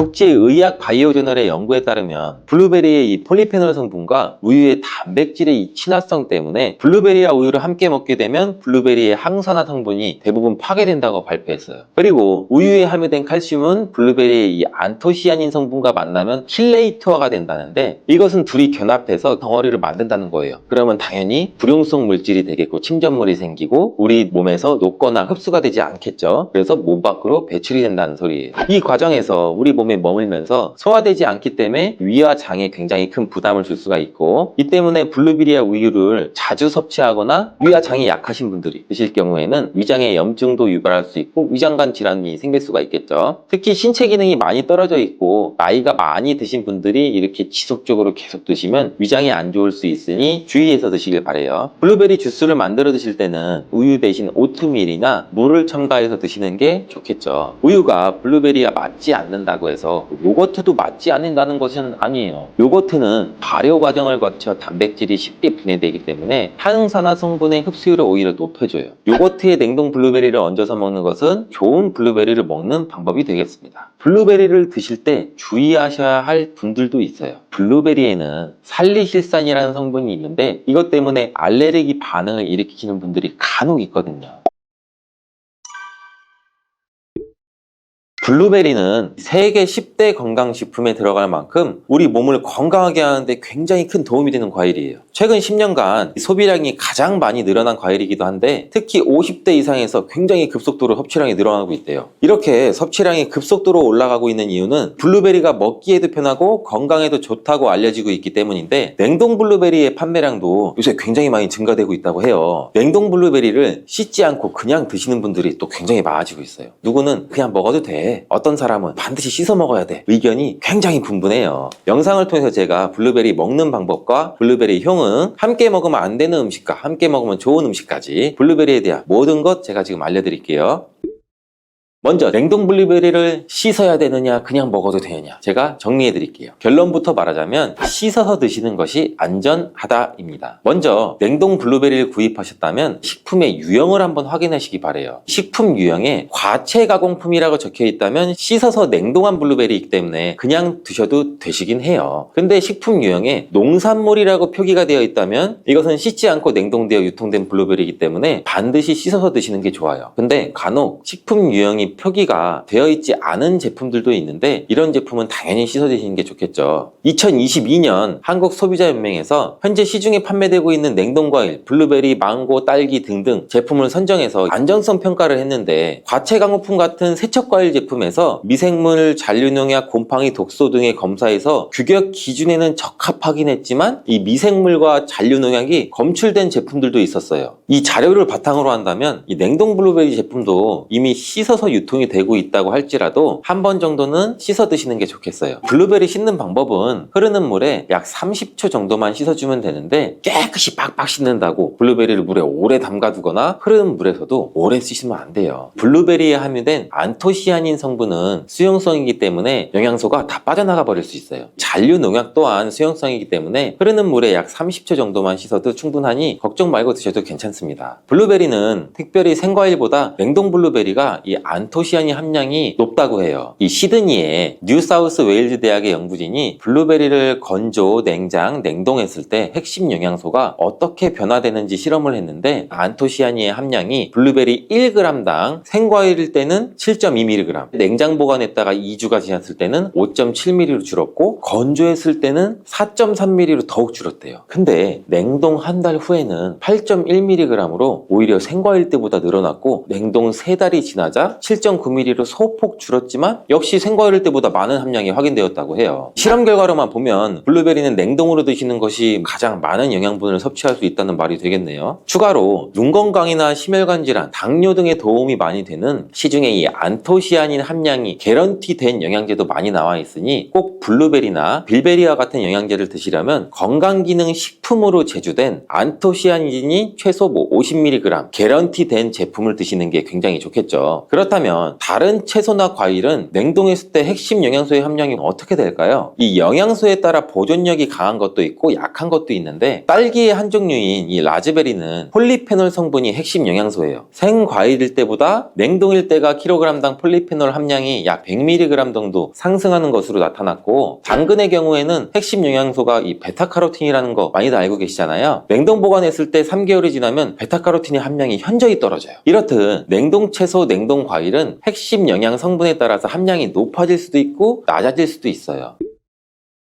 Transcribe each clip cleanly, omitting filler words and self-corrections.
국제의학 바이오저널의 연구에 따르면 블루베리의 이 폴리페놀 성분과 우유의 단백질의 이 친화성 때문에 블루베리와 우유를 함께 먹게 되면 블루베리의 항산화 성분이 대부분 파괴된다고 발표했어요. 그리고 우유에 함유된 칼슘은 블루베리의 이 안토시아닌 성분과 만나면 킬레이트화가 된다는데, 이것은 둘이 결합해서 덩어리를 만든다는 거예요. 그러면 당연히 불용성 물질이 되겠고 침전물이 생기고 우리 몸에서 녹거나 흡수가 되지 않겠죠. 그래서 몸 밖으로 배출이 된다는 소리예요. 이 과정에서 우리 몸에 머물면서 소화되지 않기 때문에 위와 장에 굉장히 큰 부담을 줄 수가 있고, 이 때문에 블루베리와 우유를 자주 섭취하거나 위와 장이 약하신 분들이 드실 경우에는 위장에 염증도 유발할 수 있고 위장관 질환이 생길 수가 있겠죠. 특히 신체 기능이 많이 떨어져 있고 나이가 많이 드신 분들이 이렇게 지속적으로 계속 드시면 위장이 안 좋을 수 있으니 주의해서 드시길 바래요. 블루베리 주스를 만들어 드실 때는 우유 대신 오트밀이나 물을 첨가해서 드시는 게 좋겠죠. 우유가 블루베리와 맞지 않는다고 해서 요거트도 맞지 않는다는 것은 아니에요. 요거트는 발효 과정을 거쳐 단백질이 쉽게 분해되기 때문에 항산화 성분의 흡수율을 오히려 높여줘요. 요거트에 냉동 블루베리를 얹어서 먹는 것은 좋은 블루베리를 먹는 방법이 되겠습니다. 블루베리를 드실 때 주의하셔야 할 분들도 있어요. 블루베리에는 살리실산이라는 성분이 있는데 이것 때문에 알레르기 반응을 일으키는 분들이 간혹 있거든요. 블루베리는 세계 10대 건강식품에 들어갈 만큼 우리 몸을 건강하게 하는데 굉장히 큰 도움이 되는 과일이에요. 최근 10년간 소비량이 가장 많이 늘어난 과일이기도 한데, 특히 50대 이상에서 굉장히 급속도로 섭취량이 늘어나고 있대요. 이렇게 섭취량이 급속도로 올라가고 있는 이유는 블루베리가 먹기에도 편하고 건강에도 좋다고 알려지고 있기 때문인데, 냉동 블루베리의 판매량도 요새 굉장히 많이 증가되고 있다고 해요. 냉동 블루베리를 씻지 않고 그냥 드시는 분들이 또 굉장히 많아지고 있어요. 누구는 그냥 먹어도 돼, 어떤 사람은 반드시 씻어 먹어야 돼, 의견이 굉장히 분분해요. 영상을 통해서 제가 블루베리 먹는 방법과 블루베리 효능, 함께 먹으면 안 되는 음식과 함께 먹으면 좋은 음식까지 블루베리에 대한 모든 것 제가 지금 알려드릴게요. 먼저 냉동 블루베리를 씻어야 되느냐 그냥 먹어도 되느냐, 제가 정리해 드릴게요. 결론부터 말하자면 씻어서 드시는 것이 안전하다입니다. 먼저 냉동 블루베리를 구입하셨다면 식품의 유형을 한번 확인하시기 바래요. 식품 유형에 과체 가공품이라고 적혀 있다면 씻어서 냉동한 블루베리이기 때문에 그냥 드셔도 되시긴 해요. 근데 식품 유형에 농산물이라고 표기가 되어 있다면 이것은 씻지 않고 냉동되어 유통된 블루베리이기 때문에 반드시 씻어서 드시는 게 좋아요. 근데 간혹 식품 유형이 표기가 되어 있지 않은 제품들도 있는데 이런 제품은 당연히 씻어 드시는 게 좋겠죠. 2022년 한국소비자연맹에서 현재 시중에 판매되고 있는 냉동과일, 블루베리, 망고, 딸기 등등 제품을 선정해서 안전성 평가를 했는데, 과체 가공품 같은 세척과일 제품에서 미생물, 잔류농약, 곰팡이, 독소 등의 검사에서 규격 기준에는 적합하긴 했지만 이 미생물과 잔류농약이 검출된 제품들도 있었어요. 이 자료를 바탕으로 한다면 이 냉동 블루베리 제품도 이미 씻어서 유통이 되고 있다고 할지라도 한 번 정도는 씻어 드시는 게 좋겠어요. 블루베리 씻는 방법은 흐르는 물에 약 30초 정도만 씻어주면 되는데, 깨끗이 빡빡 씻는다고 블루베리를 물에 오래 담가두거나 흐르는 물에서도 오래 씻으면 안 돼요. 블루베리에 함유된 안토시아닌 성분은 수용성이기 때문에 영양소가 다 빠져나가 버릴 수 있어요. 잔류 농약 또한 수용성이기 때문에 흐르는 물에 약 30초 정도만 씻어도 충분하니 걱정 말고 드셔도 괜찮습니다. 블루베리는 특별히 생과일보다 냉동 블루베리가 이 안토시아닌 함량이 높다고 해요. 이 시드니의 뉴사우스 웨일즈 대학의 연구진이 블루베리를 건조, 냉장, 냉동했을 때 핵심 영양소가 어떻게 변화되는지 실험을 했는데, 안토시아닌의 함량이 블루베리 1g당 생과일일 때는 7.2mg, 냉장 보관했다가 2주가 지났을 때는 5.7mg로 줄었고 건조했을 때는 4.3mg로 더욱 줄었대요. 근데 냉동 한 달 후에는 8.1mg으로 오히려 생과일 때보다 늘어났고, 냉동 3달이 지나자 7.9mg로 소폭 줄었지만 역시 생과일 때보다 많은 함량이 확인되었다고 해요. 실험 결과로만 보면 블루베리는 냉동으로 드시는 것이 가장 많은 영양분을 섭취할 수 있다는 말이 되겠네요. 추가로 눈 건강이나 심혈관 질환, 당뇨 등에 도움이 많이 되는 시중에 이 안토시아닌 함량이 개런티된 영양제도 많이 나와 있으니 꼭 블루베리나 빌베리와 같은 영양제를 드시려면 건강기능 식품으로 제조된 안토시아닌이 최소 50mg 개런티된 제품을 드시는 게 굉장히 좋겠죠. 그렇다면 그렇다면 다른 채소나 과일은 냉동했을 때 핵심 영양소의 함량이 어떻게 될까요? 이 영양소에 따라 보존력이 강한 것도 있고 약한 것도 있는데, 딸기의 한 종류인 이 라즈베리는 폴리페놀 성분이 핵심 영양소예요. 생과일일 때보다 냉동일 때가 킬로그램당 폴리페놀 함량이 약 100mg 정도 상승하는 것으로 나타났고, 당근의 경우에는 핵심 영양소가 이 베타카로틴이라는 거 많이들 알고 계시잖아요. 냉동 보관했을 때 3개월이 지나면 베타카로틴의 함량이 현저히 떨어져요. 이렇듯 냉동 채소, 냉동 과일은 핵심 영양 성분에 따라서 함량이 높아질 수도 있고 낮아질 수도 있어요.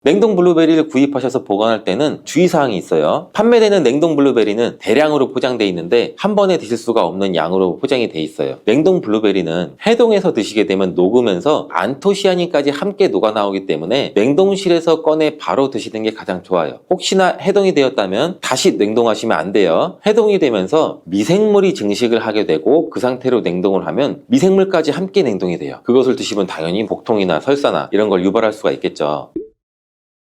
냉동 블루베리를 구입하셔서 보관할 때는 주의사항이 있어요. 판매되는 냉동 블루베리는 대량으로 포장되어 있는데 한 번에 드실 수가 없는 양으로 포장이 되어 있어요. 냉동 블루베리는 해동해서 드시게 되면 녹으면서 안토시아닌까지 함께 녹아 나오기 때문에 냉동실에서 꺼내 바로 드시는 게 가장 좋아요. 혹시나 해동이 되었다면 다시 냉동하시면 안 돼요. 해동이 되면서 미생물이 증식을 하게 되고 그 상태로 냉동을 하면 미생물까지 함께 냉동이 돼요. 그것을 드시면 당연히 복통이나 설사나 이런 걸 유발할 수가 있겠죠.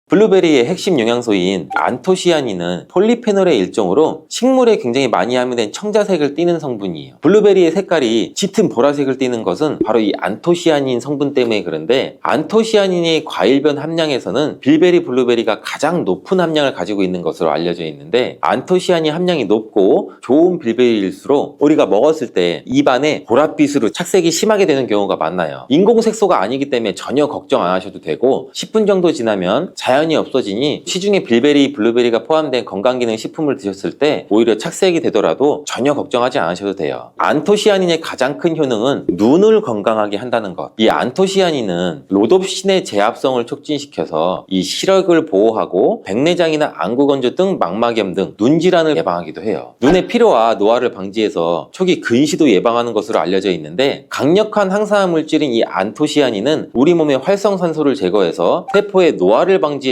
블루베리의 핵심 영양소인 안토시아닌은 폴리페놀의 일종으로 식물에 굉장히 많이 함유된 청자색을 띠는 성분이에요. 블루베리의 색깔이 짙은 보라색을 띠는 것은 바로 이 안토시아닌 성분 때문에 그런데, 안토시아닌의 과일변 함량에서는 빌베리 블루베리가 가장 높은 함량을 가지고 있는 것으로 알려져 있는데, 안토시아닌 함량이 높고 좋은 빌베리일수록 우리가 먹었을 때 입안에 보랏빛으로 착색이 심하게 되는 경우가 많아요. 인공색소가 아니기 때문에 전혀 걱정 안 하셔도 되고, 10분 정도 지나면 자연히 없어지니 시중에 빌베리, 블루베리가 포함된 건강기능 식품을 드셨을 때 오히려 착색이 되더라도 전혀 걱정하지 않으셔도 돼요. 안토시아닌의 가장 큰 효능은 눈을 건강하게 한다는 것. 이 안토시아닌은 로놉신의 제합성을 촉진시켜서 이 시력을 보호하고 백내장이나 안구건조 등 망막염 등 눈질환을 예방하기도 해요. 눈의 피로와 노화를 방지해서 초기 근시도 예방하는 것으로 알려져 있는데, 강력한 항산화 물질인 이 안토시아닌은 우리 몸의 활성산소를 제거해서 세포의 노화를 방지해주는데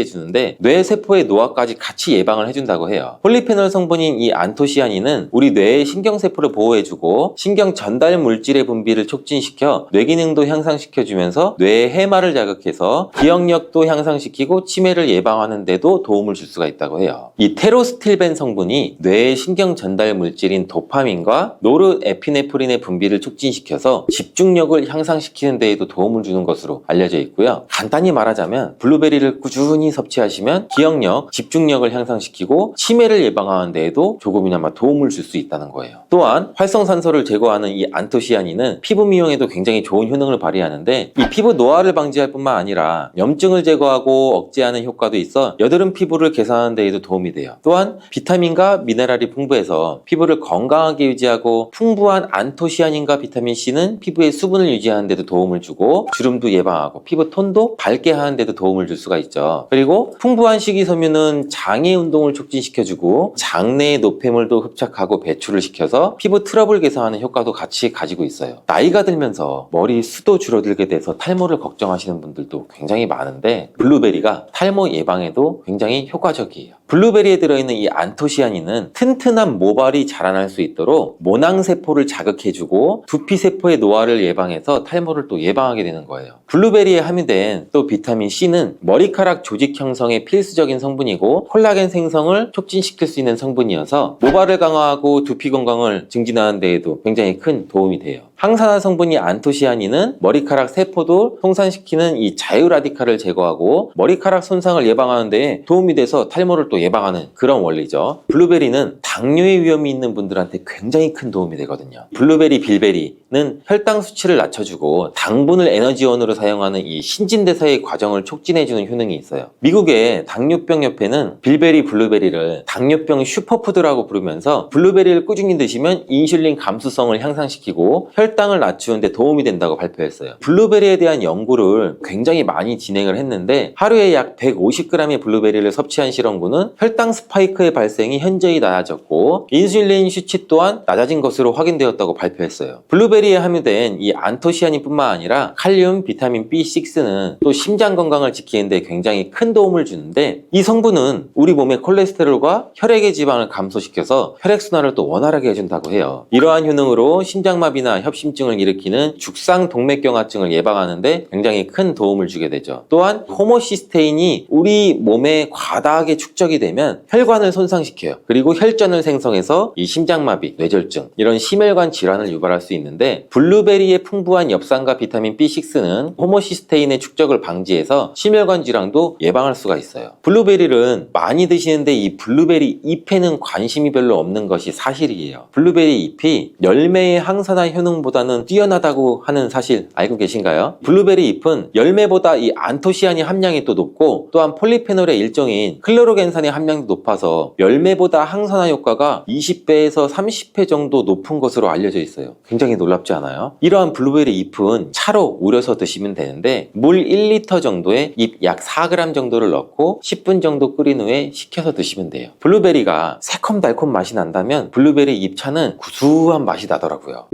뇌세포의 노화까지 같이 예방을 해준다고 해요. 폴리페놀 성분인 이 안토시아닌은 우리 뇌의 신경세포를 보호해주고 신경 전달 물질의 분비를 촉진시켜 뇌기능도 향상시켜주면서 뇌의 해마를 자극해서 기억력도 향상시키고 치매를 예방하는 데도 도움을 줄 수가 있다고 해요. 이 테로스틸벤 성분이 뇌의 신경 전달 물질인 도파민과 노르에피네프린의 분비를 촉진시켜서 집중력을 향상시키는 데에도 도움을 주는 것으로 알려져 있고요. 간단히 말하자면 블루베리를 꾸준히 섭취하시면 기억력, 집중력을 향상시키고 치매를 예방하는 데에도 조금이나마 도움을 줄 수 있다는 거예요. 또한 활성산소를 제거하는 이 안토시아닌은 피부 미용에도 굉장히 좋은 효능을 발휘하는데, 이 피부 노화를 방지할 뿐만 아니라 염증을 제거하고 억제하는 효과도 있어 여드름 피부를 개선하는 데에도 도움이 돼요. 또한 비타민과 미네랄이 풍부해서 피부를 건강하게 유지하고, 풍부한 안토시아닌과 비타민C는 피부의 수분을 유지하는 데도 도움을 주고 주름도 예방하고 피부 톤도 밝게 하는 데도 도움을 줄 수가 있죠. 그리고 풍부한 식이섬유는 장의 운동을 촉진시켜주고 장내의 노폐물도 흡착하고 배출을 시켜서 피부 트러블 개선하는 효과도 같이 가지고 있어요. 나이가 들면서 머리 숱도 줄어들게 돼서 탈모를 걱정하시는 분들도 굉장히 많은데, 블루베리가 탈모 예방에도 굉장히 효과적이에요. 블루베리에 들어있는 이 안토시아닌은 튼튼한 모발이 자라날 수 있도록 모낭세포를 자극해주고 두피세포의 노화를 예방해서 탈모를 또 예방하게 되는 거예요. 블루베리에 함유된 또 비타민C는 머리카락 조직 형성에 필수적인 성분이고 콜라겐 생성을 촉진시킬 수 있는 성분이어서 모발을 강화하고 두피 건강을 증진하는 데에도 굉장히 큰 도움이 돼요. 항산화 성분이 안토시아닌은 머리카락 세포도 송산시키는 이 자유라디칼을 제거하고 머리카락 손상을 예방하는 데 도움이 돼서 탈모를 또 예방하는 그런 원리죠. 블루베리는 당뇨의 위험이 있는 분들한테 굉장히 큰 도움이 되거든요. 블루베리, 빌베리는 혈당 수치를 낮춰주고 당분을 에너지원으로 사용하는 이 신진대사의 과정을 촉진해주는 효능이 있어요. 미국의 당뇨병 협회는 빌베리, 블루베리를 당뇨병 슈퍼푸드라고 부르면서 블루베리를 꾸준히 드시면 인슐린 감수성을 향상시키고 혈당을 낮추는 데 도움이 된다고 발표했어요. 블루베리에 대한 연구를 굉장히 많이 진행을 했는데, 하루에 약 150g의 블루베리를 섭취한 실험군은 혈당 스파이크의 발생이 현저히 낮아졌고 인슐린 수치 또한 낮아진 것으로 확인되었다고 발표했어요. 블루베리에 함유된 이 안토시아닌 뿐만 아니라 칼륨, 비타민 B6는 또 심장 건강을 지키는 데 굉장히 큰 도움을 주는데, 이 성분은 우리 몸의 콜레스테롤과 혈액의 지방을 감소시켜서 혈액순환을 또 원활하게 해준다고 해요. 이러한 효능으로 심장마비나 협심증을 일으키는 죽상동맥경화증을 예방하는 데 굉장히 큰 도움을 주게 되죠. 또한 호모시스테인이 우리 몸에 과다하게 축적이 되면 혈관을 손상시켜요. 그리고 혈전을 생성해서 이 심장마비, 뇌졸중 이런 심혈관 질환을 유발할 수 있는데, 블루베리의 풍부한 엽산과 비타민 B6는 호모시스테인의 축적을 방지해서 심혈관 질환도 예방할 수가 있어요. 블루베리를 많이 드시는데 이 블루베리 잎에는 관심이 별로 없는 것이 사실이에요. 블루베리 잎이 열매의 항산화 효능보다는 뛰어나다고 하는 사실 알고 계신가요? 블루베리 잎은 열매보다 이 안토시아닌 함량이 또 높고, 또한 폴리페놀의 일종인 클로로겐산의 함량도 높아서 열매보다 항산화 효과가 20배에서 30배 정도 높은 것으로 알려져 있어요. 굉장히 놀랍지 않아요? 이러한 블루베리 잎은 차로 우려서 드시면 되는데, 물 1리터 정도에 잎 약 4g 정도를 넣고 10분 정도 끓인 후에 식혀서 드시면 돼요. 블루베리가 새콤달콤 맛이 난다면 블루베리 잎차는 구수한 맛이 나더라고요.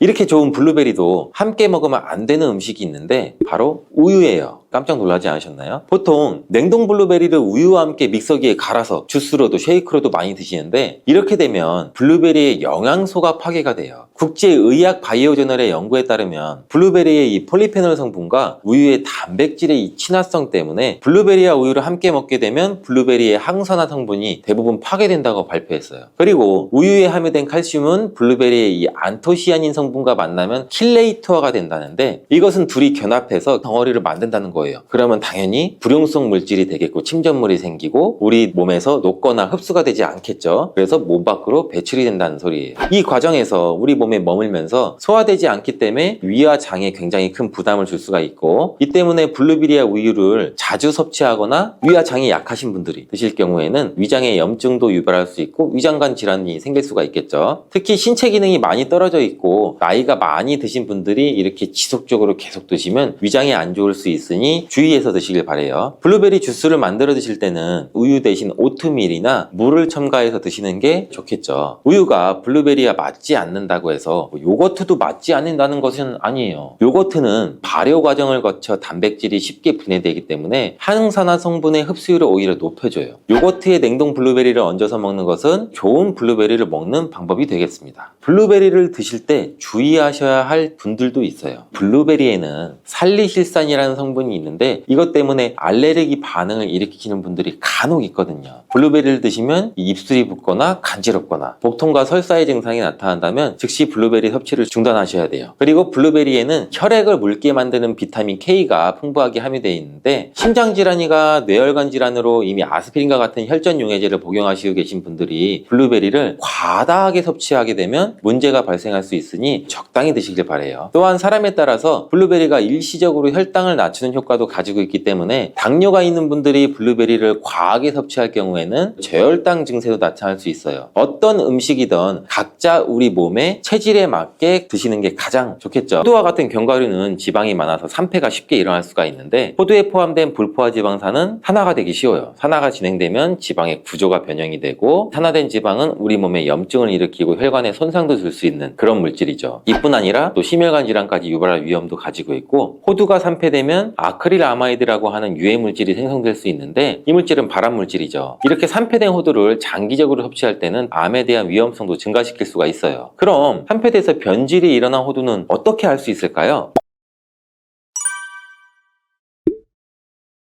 이렇게 좋은 블루베리도 함께 먹으면 안 되는 음식이 있는데 바로 우유예요. 깜짝 놀라지 않으셨나요? 보통 냉동 블루베리를 우유와 함께 믹서기에 갈아서 주스로도 쉐이크로도 많이 드시는데, 이렇게 되면 블루베리의 영양소가 파괴가 돼요. 국제의학 바이오저널의 연구에 따르면 블루베리의 이 폴리페놀 성분과 우유의 단백질의 이 친화성 때문에 블루베리와 우유를 함께 먹게 되면 블루베리의 항산화 성분이 대부분 파괴된다고 발표했어요. 그리고 우유에 함유된 칼슘은 블루베리의 이 안토시아닌 성분과 만나면 킬레이터가 된다는데, 이것은 둘이 결합해서 덩어리를 만든다는 거예요. 그러면 당연히 불용성 물질이 되겠고 침전물이 생기고 우리 몸에서 녹거나 흡수가 되지 않겠죠. 그래서 몸 밖으로 배출이 된다는 소리예요. 이 과정에서 우리 몸에 머물면서 소화되지 않기 때문에 위와 장에 굉장히 큰 부담을 줄 수가 있고, 이 때문에 블루베리와 우유를 자주 섭취하거나 위와 장이 약하신 분들이 드실 경우에는 위장에 염증도 유발할 수 있고 위장관 질환이 생길 수가 있겠죠. 특히 신체 기능이 많이 떨어져 있고 나이가 많이 드신 분들이 이렇게 지속적으로 계속 드시면 위장에 안 좋을 수 있으니 주의해서 드시길 바래요. 블루베리 주스를 만들어 드실 때는 우유 대신 오트밀이나 물을 첨가해서 드시는 게 좋겠죠. 우유가 블루베리와 맞지 않는다고 해서 요거트도 맞지 않는다는 것은 아니에요. 요거트는 발효 과정을 거쳐 단백질이 쉽게 분해되기 때문에 항산화 성분의 흡수율을 오히려 높여줘요. 요거트에 냉동 블루베리를 얹어서 먹는 것은 좋은 블루베리를 먹는 방법이 되겠습니다. 블루베리를 드실 때 주의하셔야 할 분들도 있어요. 블루베리에는 살리실산이라는 성분이 있는데 이것 때문에 알레르기 반응을 일으키는 분들이 간혹 있거든요. 블루베리를 드시면 입술이 붓거나 간지럽거나 복통과 설사의 증상이 나타난다면 즉시 블루베리 섭취를 중단하셔야 돼요. 그리고 블루베리에는 혈액을 묽게 만드는 비타민 K가 풍부하게 함유되어 있는데, 심장질환이가 뇌혈관 질환으로 이미 아스피린과 같은 혈전 용해제를 복용하시고 계신 분들이 블루베리를 과다하게 섭취하게 되면 문제가 발생할 수 있으니 적당히 드시길 바래요. 또한 사람에 따라서 블루베리가 일시적으로 혈당을 낮추는 효과도 가지고 있기 때문에 당뇨가 있는 분들이 블루베리를 과하게 섭취할 경우에는 저혈당 증세도 나타날 수 있어요. 어떤 음식이든 각자 우리 몸의 체질에 맞게 드시는 게 가장 좋겠죠. 호두와 같은 견과류는 지방이 많아서 산패가 쉽게 일어날 수가 있는데, 호두에 포함된 불포화 지방산은 산화가 되기 쉬워요. 산화가 진행되면 지방의 구조가 변형이 되고, 산화된 지방은 우리 몸에 염증을 일으키고 혈관에 손상도 줄 수 있는 그런 물질이죠. 이뿐 아니라 또 심혈관 질환까지 유발할 위험도 가지고 있고, 호두가 산패되면 아크릴아마이드라고 하는 유해 물질이 생성될 수 있는데, 이 물질은 발암 물질이죠. 이렇게 산패된 호두를 장기적으로 섭취할 때는 암에 대한 위험성도 증가시킬 수가 있어요. 그럼 산패돼서 변질이 일어난 호두는 어떻게 할 수 있을까요?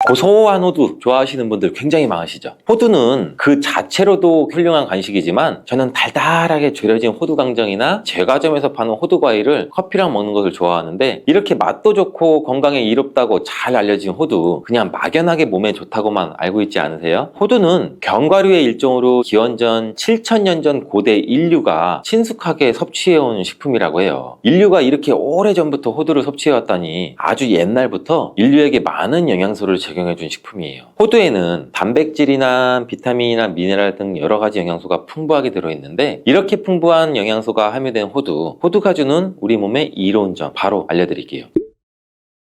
고소한 호두 좋아하시는 분들 굉장히 많으시죠. 호두는 그 자체로도 훌륭한 간식이지만 저는 달달하게 졸여진 호두강정이나 제과점에서 파는 호두과일을 커피랑 먹는 것을 좋아하는데, 이렇게 맛도 좋고 건강에 이롭다고 잘 알려진 호두, 그냥 막연하게 몸에 좋다고만 알고 있지 않으세요? 호두는 견과류의 일종으로 기원전 7000년 전 고대 인류가 친숙하게 섭취해온 식품이라고 해요. 인류가 이렇게 오래전부터 호두를 섭취해왔다니 아주 옛날부터 인류에게 많은 영양소를 적용해준 식품이에요. 호두에는 단백질이나 비타민이나 미네랄 등 여러 가지 영양소가 풍부하게 들어있는데, 이렇게 풍부한 영양소가 함유된 호두가 주는 우리 몸에 이로운 점 바로 알려드릴게요.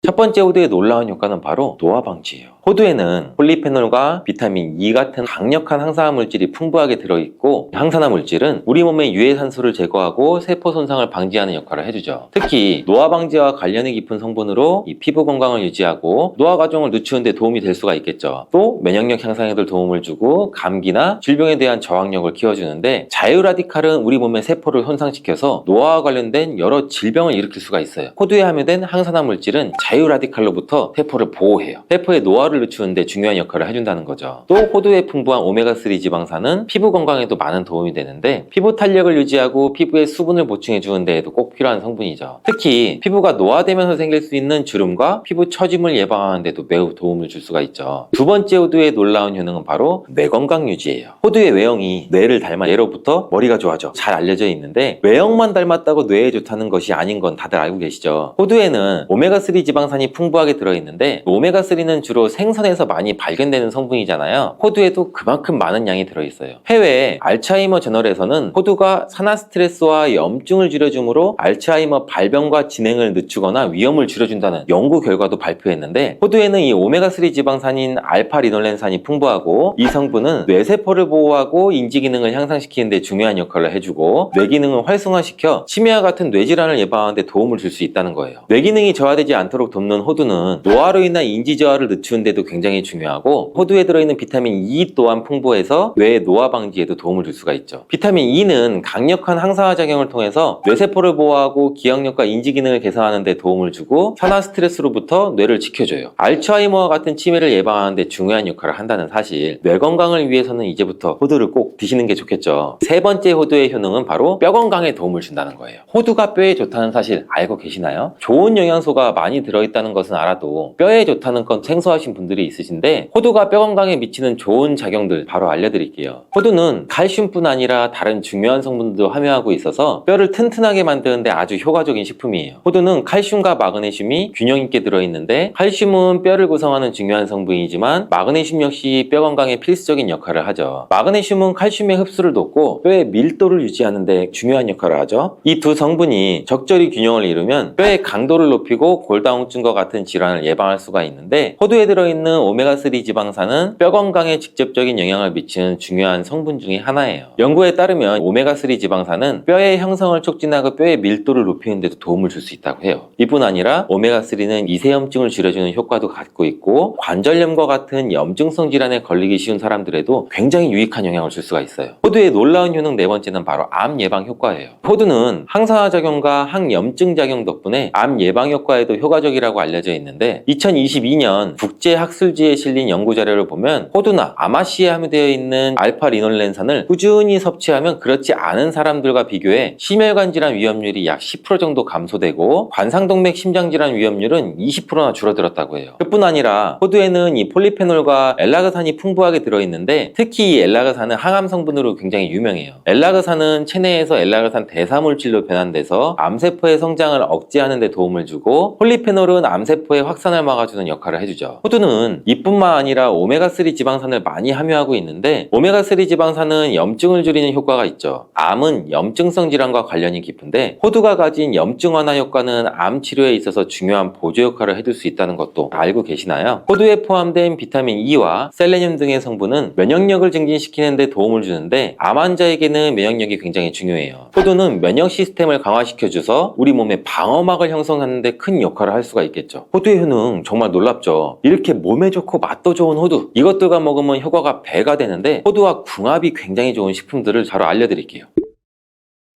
첫 번째 호두의 놀라운 효과는 바로 노화 방지예요. 호두에는 폴리페놀과 비타민 E 같은 강력한 항산화 물질이 풍부하게 들어있고, 항산화 물질은 우리 몸의 유해산소를 제거하고 세포 손상을 방지하는 역할을 해주죠. 특히 노화 방지와 관련이 깊은 성분으로 이 피부 건강을 유지하고 노화 과정을 늦추는 데 도움이 될 수가 있겠죠. 또 면역력 향상에도 도움을 주고 감기나 질병에 대한 저항력을 키워주는데, 자유라디칼은 우리 몸의 세포를 손상시켜서 노화와 관련된 여러 질병을 일으킬 수가 있어요. 호두에 함유된 항산화 물질은 자유라디칼로부터 세포를 보호해요. 세포의 노화를 늦추는 데 중요한 역할을 해준다는 거죠. 또 호두에 풍부한 오메가3 지방산은 피부 건강에도 많은 도움이 되는데, 피부 탄력을 유지하고 피부에 수분을 보충해 주는 데에도 꼭 필요한 성분이죠. 특히 피부가 노화되면서 생길 수 있는 주름과 피부 처짐을 예방하는 데도 매우 도움을 줄 수가 있죠. 두 번째 호두의 놀라운 효능은 바로 뇌 건강 유지예요. 호두의 외형이 뇌를 닮아 예로부터 머리가 좋아져 잘 알려져 있는데, 외형만 닮았다고 뇌에 좋다는 것이 아닌 건 다들 알고 계시죠. 호두에는 오메가3 지방산이 풍부하게 들어있는데, 오메가3는 주로 생선에서 많이 발견되는 성분이잖아요. 호두에도 그만큼 많은 양이 들어있어요. 해외 알츠하이머 저널에서는 호두가 산화 스트레스와 염증을 줄여주므로 알츠하이머 발병과 진행을 늦추거나 위험을 줄여준다는 연구 결과도 발표했는데, 호두에는 이 오메가3 지방산인 알파리놀렌산이 풍부하고, 이 성분은 뇌세포를 보호하고 인지 기능을 향상시키는 데 중요한 역할을 해주고, 뇌 기능을 활성화시켜 치매와 같은 뇌질환을 예방하는 데 도움을 줄 수 있다는 거예요. 뇌 기능이 저하되지 않도록 돕는 호두는 노화로 인한 인지 저하를 늦추는 데도 굉장히 중요하고, 호두에 들어있는 비타민 E 또한 풍부해서 뇌의 노화 방지에도 도움을 줄 수가 있죠. 비타민 E는 강력한 항산화 작용을 통해서 뇌세포를 보호하고 기억력과 인지 기능을 개선하는 데 도움을 주고, 산화 스트레스로부터 뇌를 지켜줘요. 알츠하이머와 같은 치매를 예방하는 데 중요한 역할을 한다는 사실, 뇌 건강을 위해서는 이제부터 호두를 꼭 드시는 게 좋겠죠. 세 번째 호두의 효능은 바로 뼈 건강에 도움을 준다는 거예요. 호두가 뼈에 좋다는 사실 알고 계시나요? 좋은 영양소가 많이 들어있다는 것은 알아도 뼈에 좋다는 건 생소하신 분들이 있으신데, 호두가 뼈 건강에 미치는 좋은 작용들 바로 알려드릴게요. 호두는 칼슘뿐 아니라 다른 중요한 성분도 함유하고 있어서 뼈를 튼튼하게 만드는데 아주 효과적인 식품이에요. 호두는 칼슘과 마그네슘이 균형 있게 들어있는데, 칼슘은 뼈를 구성하는 중요한 성분이지만 마그네슘 역시 뼈 건강에 필수적인 역할을 하죠. 마그네슘은 칼슘의 흡수를 돕고 뼈의 밀도를 유지하는 데 중요한 역할을 하죠. 이 두 성분이 적절히 균형을 이루면 뼈의 강도를 높이고 골다공증과 같은 질환을 예방할 수가 있는데, 호두에 들어있는 오메가3 지방산은 뼈 건강에 직접적인 영향을 미치는 중요한 성분 중에 하나예요. 연구에 따르면 오메가3 지방산은 뼈의 형성을 촉진하고 뼈의 밀도를 높이는 데도 도움을 줄 수 있다고 해요. 이뿐 아니라 오메가3는 이세염증을 줄여주는 효과도 갖고 있고, 관절염과 같은 염증성 질환에 걸리기 쉬운 사람들에도 굉장히 유익한 영향을 줄 수가 있어요. 호두의 놀라운 효능 네 번째는 바로 암 예방 효과예요. 호두는 항산화 작용과 항염증 작용 덕분에 암 예방 효과에도 효과적이라고 알려져 있는데, 2022년 국제학술지에 실린 연구 자료를 보면 호두나 아마씨에 함유되어 있는 알파리놀렌산을 꾸준히 섭취하면 그렇지 않은 사람들과 비교해 심혈관 질환 위험률이 약 10% 정도 감소되고, 관상동맥 심장질환 위험률은 20%나 줄어들었다고 해요. 그뿐 아니라 호두에는 이 폴리페놀과 엘라그산이 풍부하게 들어있는데, 특히 이 엘라그산은 항암 성분으로 굉장히 유명해요. 엘라그산은 체내에서 엘라그산 대사물질로 변환돼서 암세포의 성장을 억제하는 데 도움을 주고, 폴리페놀은 암세포의 확산을 막아주는 역할을 해주죠. 호두는 이뿐만 아니라 오메가3 지방산을 많이 함유하고 있는데, 오메가3 지방산은 염증을 줄이는 효과가 있죠. 암은 염증성 질환과 관련이 깊은데, 호두가 가진 염증 완화 효과는 암 치료에 있어서 중요한 보조 역할을 해줄 수 있다는 것도 알고 계시나요? 호두에 포함된 비타민 E와 셀레늄 등의 성분은 면역력을 증진시키는 데 도움을 주는데, 암 환자에게는 면역력이 굉장히 중요해요. 호두는 면역 시스템을 강화시켜줘서 우리 몸의 방어막을 형성하는 데 큰 역할을 할 수가 있겠죠. 호두의 효능 정말 놀랍죠. 이렇게 몸에 좋고 맛도 좋은 호두, 이것들과 먹으면 효과가 배가 되는데, 호두와 궁합이 굉장히 좋은 식품들을 바로 알려드릴게요.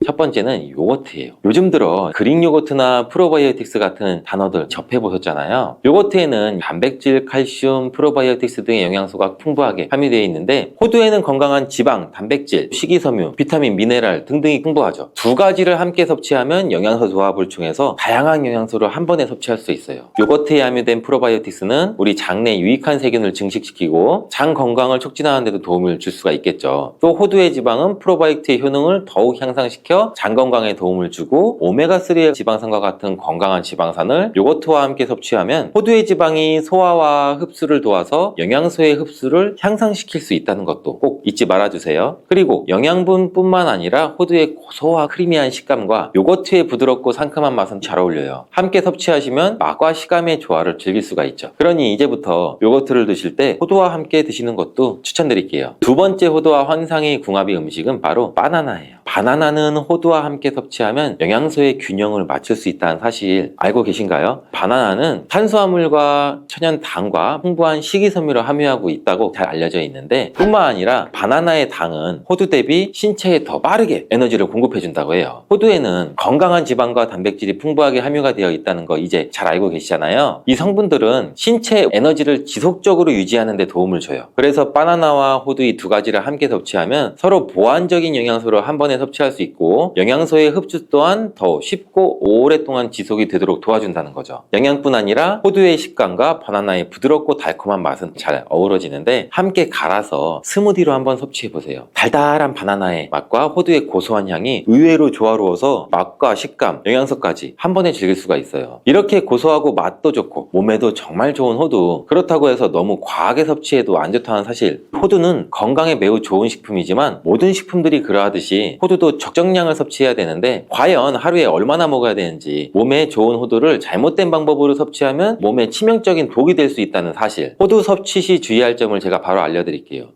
첫 번째는 요거트예요. 요즘 들어 그릭 요거트나 프로바이오틱스 같은 단어들 접해보셨잖아요. 요거트에는 단백질, 칼슘, 프로바이오틱스 등의 영양소가 풍부하게 함유되어 있는데, 호두에는 건강한 지방, 단백질, 식이섬유, 비타민, 미네랄 등등이 풍부하죠. 두 가지를 함께 섭취하면 영양소 조합을 통해서 다양한 영양소를 한 번에 섭취할 수 있어요. 요거트에 함유된 프로바이오틱스는 우리 장내 유익한 세균을 증식시키고 장 건강을 촉진하는 데도 도움을 줄 수가 있겠죠. 또 호두의 지방은 프로바이오틱스의 효능을 더욱 향상시켜 유지시켜 장 건강에 도움을 주고 오메가3 지방산과 같은 건강한 지방산을 요거트와 함께 섭취하면 호두의 지방이 소화와 흡수를 도와서 영양소의 흡수를 향상시킬 수 있다는 것도 꼭 잊지 말아주세요. 그리고 영양분뿐만 아니라 호두의 고소와 크리미한 식감과 요거트의 부드럽고 상큼한 맛은 잘 어울려요. 함께 섭취하시면 맛과 식감의 조화를 즐길 수가 있죠. 그러니 이제부터 요거트를 드실 때 호두와 함께 드시는 것도 추천드릴게요. 두 번째 호두와 환상의 궁합의 음식은 바로 바나나예요. 바나나는 호두와 함께 섭취하면 영양소의 균형을 맞출 수 있다는 사실 알고 계신가요? 바나나는 탄수화물과 천연당과 풍부한 식이섬유를 함유하고 있다고 잘 알려져 있는데 뿐만 아니라 바나나의 당은 호두 대비 신체에 더 빠르게 에너지를 공급해 준다고 해요. 호두에는 건강한 지방과 단백질이 풍부하게 함유가 되어 있다는 거 이제 잘 알고 계시잖아요. 이 성분들은 신체의 에너지를 지속적으로 유지하는 데 도움을 줘요. 그래서 바나나와 호두 이 두 가지를 함께 섭취하면 서로 보완적인 영양소를 한 번에 섭취할 수 있고 영양소의 흡수 또한 더 쉽고 오랫동안 지속이 되도록 도와준다는 거죠. 영양뿐 아니라 호두의 식감과 바나나의 부드럽고 달콤한 맛은 잘 어우러지는데 함께 갈아서 스무디로 한번 섭취해보세요. 달달한 바나나의 맛과 호두의 고소한 향이 의외로 조화로워서 맛과 식감, 영양소까지 한 번에 즐길 수가 있어요. 이렇게 고소하고 맛도 좋고 몸에도 정말 좋은 호두, 그렇다고 해서 너무 과하게 섭취해도 안 좋다는 사실. 호두는 건강에 매우 좋은 식품이지만 모든 식품들이 그러하듯이 호두도 적정량을 섭취해야 되는데 과연 하루에 얼마나 먹어야 되는지, 몸에 좋은 호두를 잘못된 방법으로 섭취하면 몸에 치명적인 독이 될 수 있다는 사실. 호두 섭취 시 주의할 점을 제가 바로 알려드릴게요.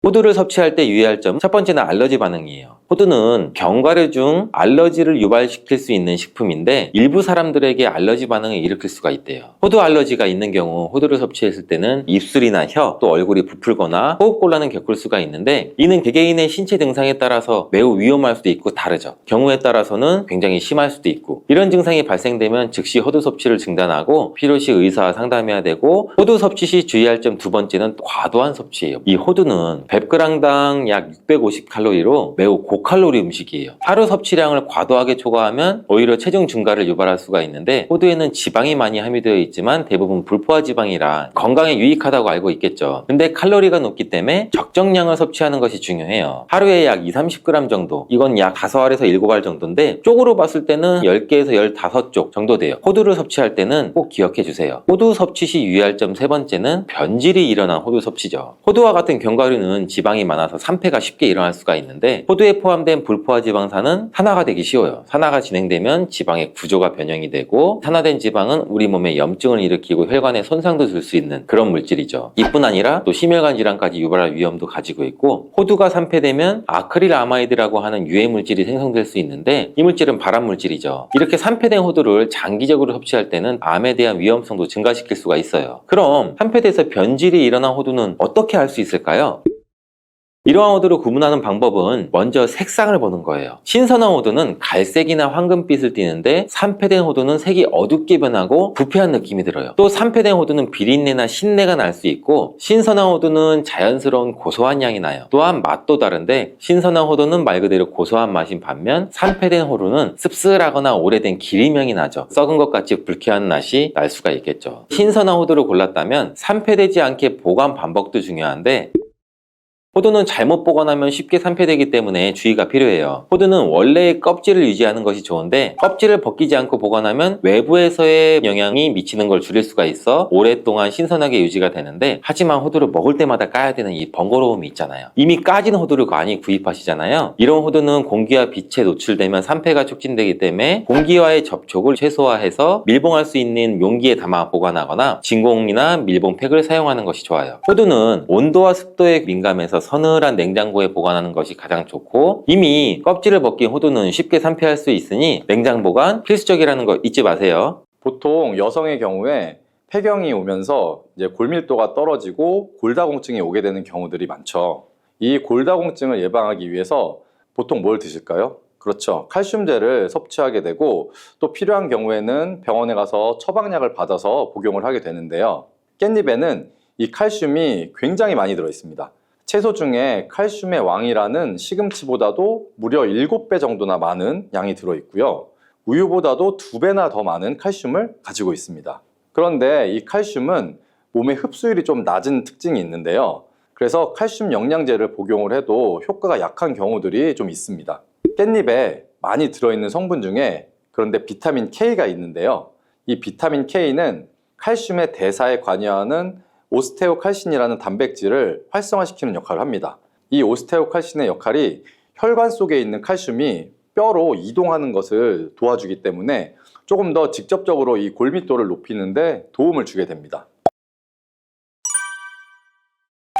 호두를 섭취할 때 유의할 점, 첫 번째는 알러지 반응이에요. 호두는 견과류 중 알러지를 유발시킬 수 있는 식품인데 일부 사람들에게 알러지 반응을 일으킬 수가 있대요. 호두 알러지가 있는 경우 호두를 섭취했을 때는 입술이나 혀, 또 얼굴이 부풀거나 호흡곤란을 겪을 수가 있는데 이는 개개인의 신체 증상에 따라서 매우 위험할 수도 있고 다르죠. 경우에 따라서는 굉장히 심할 수도 있고 이런 증상이 발생되면 즉시 호두 섭취를 중단하고 필요시 의사와 상담해야 되고 호두 섭취 시 주의할 점 두 번째는 과도한 섭취예요. 이 호두는 100g당 약 650칼로리로 매우 고칼로리 음식이에요. 하루 섭취량을 과도하게 초과하면 오히려 체중 증가를 유발할 수가 있는데 호두에는 지방이 많이 함유되어 있지만 대부분 불포화 지방이라 건강에 유익하다고 알고 있겠죠. 근데 칼로리가 높기 때문에 적정량을 섭취하는 것이 중요해요. 하루에 약 20-30g 정도, 이건 약 5알에서 7알 정도인데 쪽으로 봤을 때는 10개에서 15쪽 정도 돼요. 호두를 섭취할 때는 꼭 기억해 주세요. 호두 섭취 시 유의할 점 세 번째는 변질이 일어난 호두 섭취죠. 호두와 같은 견과류는 지방이 많아서 산패가 쉽게 일어날 수가 있는데 호두에 포함된 불포화 지방산은 산화가 되기 쉬워요. 산화가 진행되면 지방의 구조가 변형이 되고 산화된 지방은 우리 몸에 염증을 일으키고 혈관에 손상도 줄 수 있는 그런 물질이죠. 이뿐 아니라 또 심혈관 질환까지 유발할 위험도 가지고 있고 호두가 산패되면 아크릴아마이드라고 하는 유해 물질이 생성될 수 있는데 이 물질은 발암 물질이죠. 이렇게 산패된 호두를 장기적으로 섭취할 때는 암에 대한 위험성도 증가시킬 수가 있어요. 그럼 산패돼서 변질이 일어난 호두는 어떻게 알 수 있을까요? 이러한 호두를 구분하는 방법은 먼저 색상을 보는 거예요. 신선한 호두는 갈색이나 황금빛을 띠는데 산패된 호두는 색이 어둡게 변하고 부패한 느낌이 들어요. 또 산패된 호두는 비린내나 신내가 날 수 있고 신선한 호두는 자연스러운 고소한 향이 나요. 또한 맛도 다른데 신선한 호두는 말 그대로 고소한 맛인 반면 산패된 호두는 씁쓸하거나 오래된 기름향이 나죠. 썩은 것 같이 불쾌한 맛이 날 수가 있겠죠. 신선한 호두를 골랐다면 산패되지 않게 보관 반복도 중요한데 호두는 잘못 보관하면 쉽게 산패되기 때문에 주의가 필요해요. 호두는 원래의 껍질을 유지하는 것이 좋은데 껍질을 벗기지 않고 보관하면 외부에서의 영향이 미치는 걸 줄일 수가 있어 오랫동안 신선하게 유지가 되는데 하지만 호두를 먹을 때마다 까야 되는 이 번거로움이 있잖아요. 이미 까진 호두를 많이 구입하시잖아요. 이런 호두는 공기와 빛에 노출되면 산패가 촉진되기 때문에 공기와의 접촉을 최소화해서 밀봉할 수 있는 용기에 담아 보관하거나 진공이나 밀봉팩을 사용하는 것이 좋아요. 호두는 온도와 습도에 민감해서 서늘한 냉장고에 보관하는 것이 가장 좋고 이미 껍질을 벗긴 호두는 쉽게 산패할 수 있으니 냉장 보관 필수적이라는 거 잊지 마세요. 보통 여성의 경우에 폐경이 오면서 이제 골밀도가 떨어지고 골다공증이 오게 되는 경우들이 많죠. 이 골다공증을 예방하기 위해서 보통 뭘 드실까요? 그렇죠. 칼슘제를 섭취하게 되고 또 필요한 경우에는 병원에 가서 처방약을 받아서 복용을 하게 되는데요. 깻잎에는 이 칼슘이 굉장히 많이 들어 있습니다. 채소 중에 칼슘의 왕이라는 시금치보다도 무려 7배 정도나 많은 양이 들어있고요. 우유보다도 2배나 더 많은 칼슘을 가지고 있습니다. 그런데 이 칼슘은 몸의 흡수율이 좀 낮은 특징이 있는데요. 그래서 칼슘 영양제를 복용을 해도 효과가 약한 경우들이 좀 있습니다. 깻잎에 많이 들어있는 성분 중에 그런데 비타민 K가 있는데요. 이 비타민 K는 칼슘의 대사에 관여하는 오스테오칼신이라는 단백질을 활성화시키는 역할을 합니다. 이 오스테오칼신의 역할이 혈관 속에 있는 칼슘이 뼈로 이동하는 것을 도와주기 때문에 조금 더 직접적으로 이 골밀도를 높이는 데 도움을 주게 됩니다.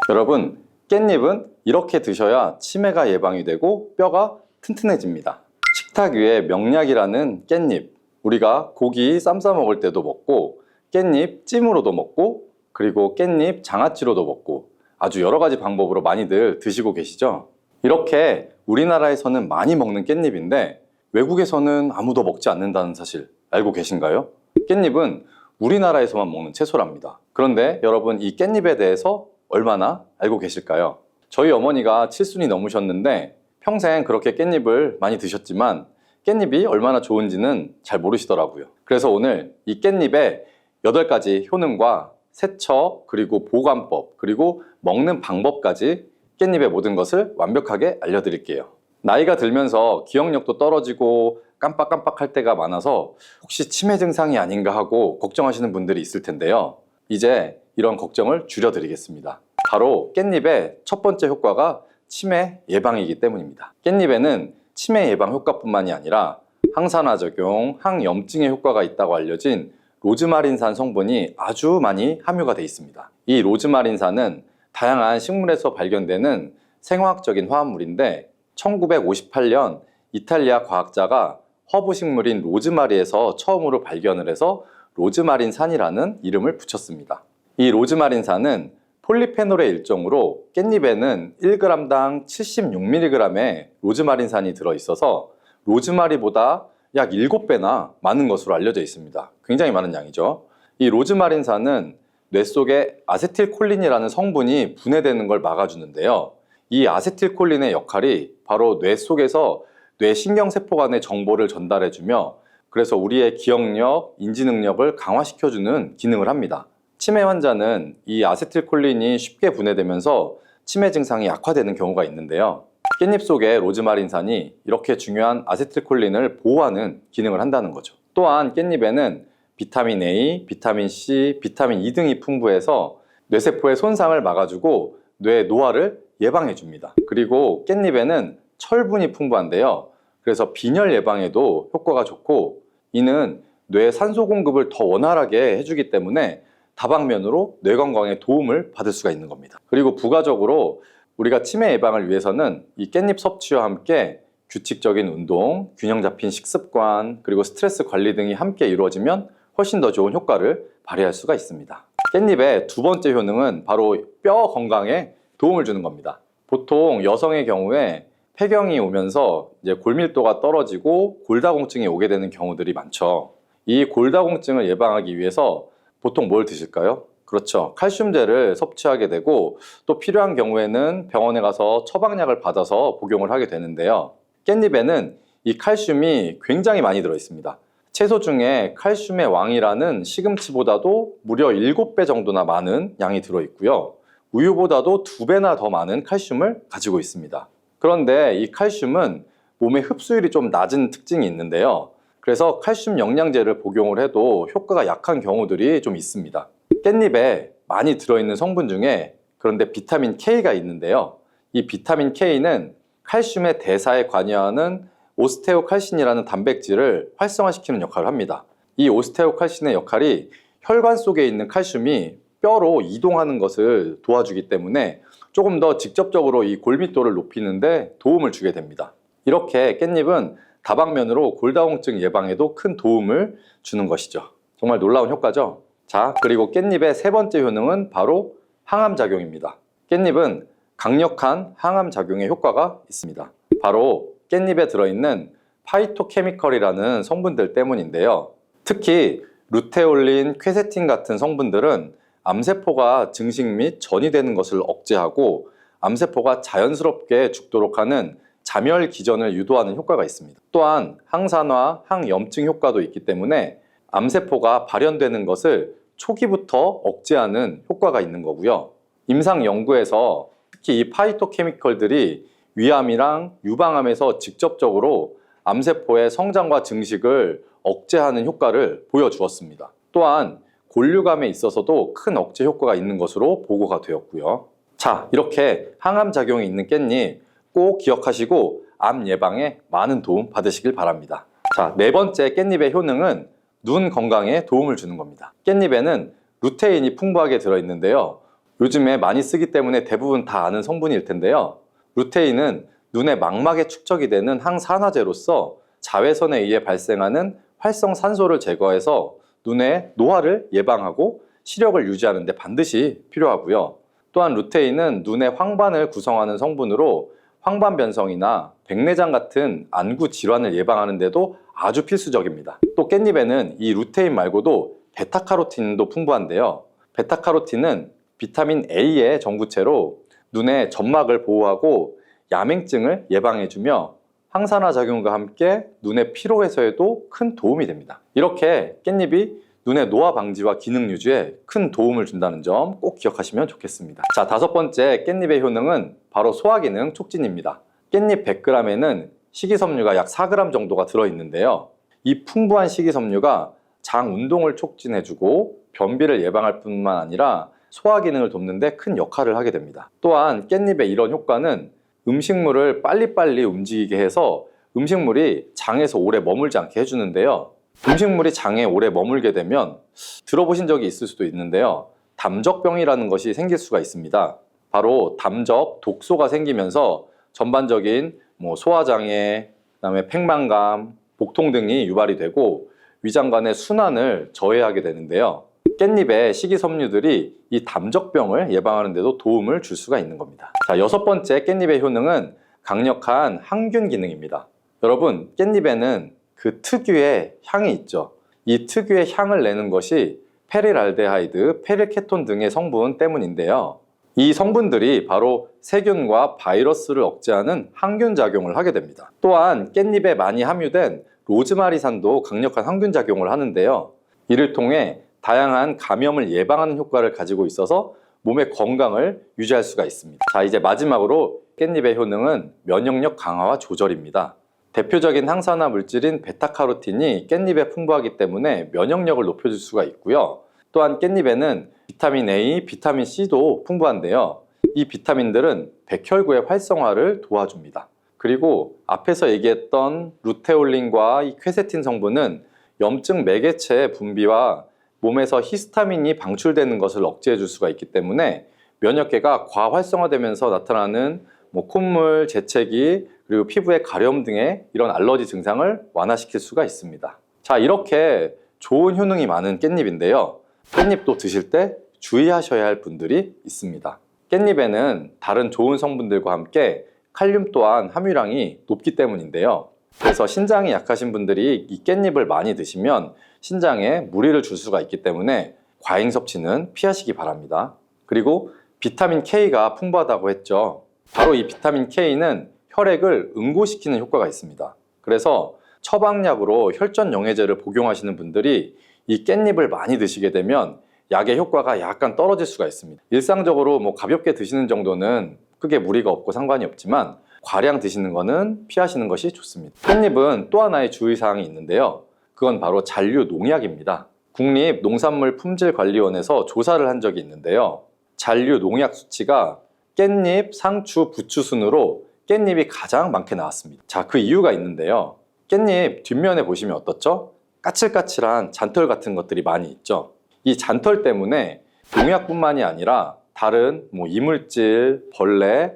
여러분, 깻잎은 이렇게 드셔야 치매가 예방이 되고 뼈가 튼튼해집니다. 식탁 위에 명약이라는 깻잎, 우리가 고기 쌈 싸 먹을 때도 먹고 깻잎 찜으로도 먹고 그리고 깻잎 장아찌로도 먹고 아주 여러 가지 방법으로 많이들 드시고 계시죠? 이렇게 우리나라에서는 많이 먹는 깻잎인데 외국에서는 아무도 먹지 않는다는 사실 알고 계신가요? 깻잎은 우리나라에서만 먹는 채소랍니다. 그런데 여러분, 이 깻잎에 대해서 얼마나 알고 계실까요? 저희 어머니가 7순이 넘으셨는데 평생 그렇게 깻잎을 많이 드셨지만 깻잎이 얼마나 좋은지는 잘 모르시더라고요. 그래서 오늘 이 깻잎의 8가지 효능과 세척, 그리고 보관법, 그리고 먹는 방법까지 깻잎의 모든 것을 완벽하게 알려드릴게요. 나이가 들면서 기억력도 떨어지고 깜빡깜빡할 때가 많아서 혹시 치매 증상이 아닌가 하고 걱정하시는 분들이 있을 텐데요. 이제 이런 걱정을 줄여드리겠습니다. 바로 깻잎의 첫 번째 효과가 치매 예방이기 때문입니다. 깻잎에는 치매 예방 효과뿐만이 아니라 항산화 작용, 항염증의 효과가 있다고 알려진 로즈마린산 성분이 아주 많이 함유가 되어 있습니다. 이 로즈마린산은 다양한 식물에서 발견되는 생화학적인 화합물인데 1958년 이탈리아 과학자가 허브 식물인 로즈마리에서 처음으로 발견을 해서 로즈마린산이라는 이름을 붙였습니다. 이 로즈마린산은 폴리페놀의 일종으로 깻잎에는 1g당 76mg의 로즈마린산이 들어있어서 로즈마리보다 약 7배나 많은 것으로 알려져 있습니다. 굉장히 많은 양이죠. 이 로즈마린산은 뇌 속에 아세틸콜린이라는 성분이 분해되는 걸 막아주는데요. 이 아세틸콜린의 역할이 바로 뇌 속에서 뇌신경세포 간의 정보를 전달해주며 그래서 우리의 기억력, 인지 능력을 강화시켜주는 기능을 합니다. 치매 환자는 이 아세틸콜린이 쉽게 분해되면서 치매 증상이 약화되는 경우가 있는데요. 깻잎 속의 로즈마린산이 이렇게 중요한 아세틸콜린을 보호하는 기능을 한다는 거죠. 또한 깻잎에는 비타민 A, 비타민 C, 비타민 E 등이 풍부해서 뇌세포의 손상을 막아주고 뇌 노화를 예방해줍니다. 그리고 깻잎에는 철분이 풍부한데요. 그래서 빈혈 예방에도 효과가 좋고 이는 뇌 산소 공급을 더 원활하게 해주기 때문에 다방면으로 뇌 건강에 도움을 받을 수가 있는 겁니다. 그리고 부가적으로 우리가 치매 예방을 위해서는 이 깻잎 섭취와 함께 규칙적인 운동, 균형 잡힌 식습관, 그리고 스트레스 관리 등이 함께 이루어지면 훨씬 더 좋은 효과를 발휘할 수가 있습니다. 깻잎의 두 번째 효능은 바로 뼈 건강에 도움을 주는 겁니다. 보통 여성의 경우에 폐경이 오면서 이제 골밀도가 떨어지고 골다공증이 오게 되는 경우들이 많죠. 이 골다공증을 예방하기 위해서 보통 뭘 드실까요? 그렇죠. 칼슘제를 섭취하게 되고 또 필요한 경우에는 병원에 가서 처방약을 받아서 복용을 하게 되는데요. 깻잎에는 이 칼슘이 굉장히 많이 들어 있습니다. 채소 중에 칼슘의 왕이라는 시금치보다도 무려 7배 정도나 많은 양이 들어 있고요. 우유보다도 2배나 더 많은 칼슘을 가지고 있습니다. 그런데 이 칼슘은 몸의 흡수율이 좀 낮은 특징이 있는데요. 그래서 칼슘 영양제를 복용을 해도 효과가 약한 경우들이 좀 있습니다. 깻잎에 많이 들어있는 성분 중에 그런데 비타민 K가 있는데요. 이 비타민 K는 칼슘의 대사에 관여하는 오스테오칼신이라는 단백질을 활성화시키는 역할을 합니다. 이 오스테오칼신의 역할이 혈관 속에 있는 칼슘이 뼈로 이동하는 것을 도와주기 때문에 조금 더 직접적으로 이 골밀도를 높이는 데 도움을 주게 됩니다. 이렇게 깻잎은 다방면으로 골다공증 예방에도 큰 도움을 주는 것이죠. 정말 놀라운 효과죠? 자, 그리고 깻잎의 세 번째 효능은 바로 항암작용입니다. 깻잎은 강력한 항암작용의 효과가 있습니다. 바로 깻잎에 들어있는 파이토케미컬이라는 성분들 때문인데요. 특히 루테올린, 퀘세틴 같은 성분들은 암세포가 증식 및 전이 되는 것을 억제하고 암세포가 자연스럽게 죽도록 하는 자멸 기전을 유도하는 효과가 있습니다. 또한 항산화, 항염증 효과도 있기 때문에 암세포가 발현되는 것을 초기부터 억제하는 효과가 있는 거고요. 임상 연구에서 특히 이 파이토케미컬들이 위암이랑 유방암에서 직접적으로 암세포의 성장과 증식을 억제하는 효과를 보여주었습니다. 또한 골류감에 있어서도 큰 억제 효과가 있는 것으로 보고가 되었고요. 자, 이렇게 항암 작용이 있는 깻잎 꼭 기억하시고 암 예방에 많은 도움 받으시길 바랍니다. 자, 네 번째 깻잎의 효능은 눈 건강에 도움을 주는 겁니다. 깻잎에는 루테인이 풍부하게 들어있는데요. 요즘에 많이 쓰기 때문에 대부분 다 아는 성분일 텐데요. 루테인은 눈의 망막에 축적이 되는 항산화제로서 자외선에 의해 발생하는 활성산소를 제거해서 눈의 노화를 예방하고 시력을 유지하는 데 반드시 필요하고요. 또한 루테인은 눈의 황반을 구성하는 성분으로 황반 변성이나 백내장 같은 안구 질환을 예방하는 데도 아주 필수적입니다. 또 깻잎에는 이 루테인 말고도 베타카로틴도 풍부한데요. 베타카로틴은 비타민 A의 전구체로 눈의 점막을 보호하고 야맹증을 예방해주며 항산화 작용과 함께 눈의 피로 해소에도 큰 도움이 됩니다. 이렇게 깻잎이 눈의 노화 방지와 기능 유지에 큰 도움을 준다는 점 꼭 기억하시면 좋겠습니다. 자, 다섯 번째 깻잎의 효능은 바로 소화기능 촉진입니다. 깻잎 100g에는 식이섬유가 약 4g 정도가 들어있는데요. 이 풍부한 식이섬유가 장 운동을 촉진해주고 변비를 예방할 뿐만 아니라 소화 기능을 돕는 데 큰 역할을 하게 됩니다. 또한 깻잎의 이런 효과는 음식물을 빨리빨리 움직이게 해서 음식물이 장에서 오래 머물지 않게 해주는데요. 음식물이 장에 오래 머물게 되면 들어보신 적이 있을 수도 있는데요. 담적병이라는 것이 생길 수가 있습니다. 바로 담적, 독소가 생기면서 전반적인 소화장애, 그다음에 팽만감, 복통 등이 유발이 되고 위장관의 순환을 저해하게 되는데요. 깻잎의 식이섬유들이 이 담적병을 예방하는 데도 도움을 줄 수가 있는 겁니다. 자, 여섯 번째 깻잎의 효능은 강력한 항균 기능입니다. 여러분, 깻잎에는 그 특유의 향이 있죠. 이 특유의 향을 내는 것이 페릴알데하이드, 페릴케톤 등의 성분 때문인데요. 이 성분들이 바로 세균과 바이러스를 억제하는 항균 작용을 하게 됩니다. 또한 깻잎에 많이 함유된 로즈마리산도 강력한 항균 작용을 하는데요. 이를 통해 다양한 감염을 예방하는 효과를 가지고 있어서 몸의 건강을 유지할 수가 있습니다. 자, 이제 마지막으로 깻잎의 효능은 면역력 강화와 조절입니다. 대표적인 항산화 물질인 베타카로틴이 깻잎에 풍부하기 때문에 면역력을 높여줄 수가 있고요. 또한 깻잎에는 비타민 A, 비타민 C도 풍부한데요. 이 비타민들은 백혈구의 활성화를 도와줍니다. 그리고 앞에서 얘기했던 루테올린과 이 퀘세틴 성분은 염증 매개체의 분비와 몸에서 히스타민이 방출되는 것을 억제해 줄 수가 있기 때문에 면역계가 과활성화되면서 나타나는 콧물, 재채기, 그리고 피부의 가려움 등의 이런 알러지 증상을 완화시킬 수가 있습니다. 자, 이렇게 좋은 효능이 많은 깻잎인데요. 깻잎도 드실 때 주의하셔야 할 분들이 있습니다. 깻잎에는 다른 좋은 성분들과 함께 칼륨 또한 함유량이 높기 때문인데요. 그래서 신장이 약하신 분들이 이 깻잎을 많이 드시면 신장에 무리를 줄 수가 있기 때문에 과잉 섭취는 피하시기 바랍니다. 그리고 비타민 K가 풍부하다고 했죠. 바로 이 비타민 K는 혈액을 응고시키는 효과가 있습니다. 그래서 처방약으로 혈전 영해제를 복용하시는 분들이 이 깻잎을 많이 드시게 되면 약의 효과가 약간 떨어질 수가 있습니다. 일상적으로 가볍게 드시는 정도는 크게 무리가 없고 상관이 없지만 과량 드시는 거는 피하시는 것이 좋습니다. 깻잎은 또 하나의 주의사항이 있는데요. 그건 바로 잔류 농약입니다. 국립농산물품질관리원에서 조사를 한 적이 있는데요. 잔류 농약 수치가 깻잎, 상추, 부추 순으로 깻잎이 가장 많게 나왔습니다. 자, 그 이유가 있는데요. 깻잎 뒷면에 보시면 어떻죠? 까칠까칠한 잔털 같은 것들이 많이 있죠. 이 잔털 때문에 농약뿐만이 아니라 다른 이물질, 벌레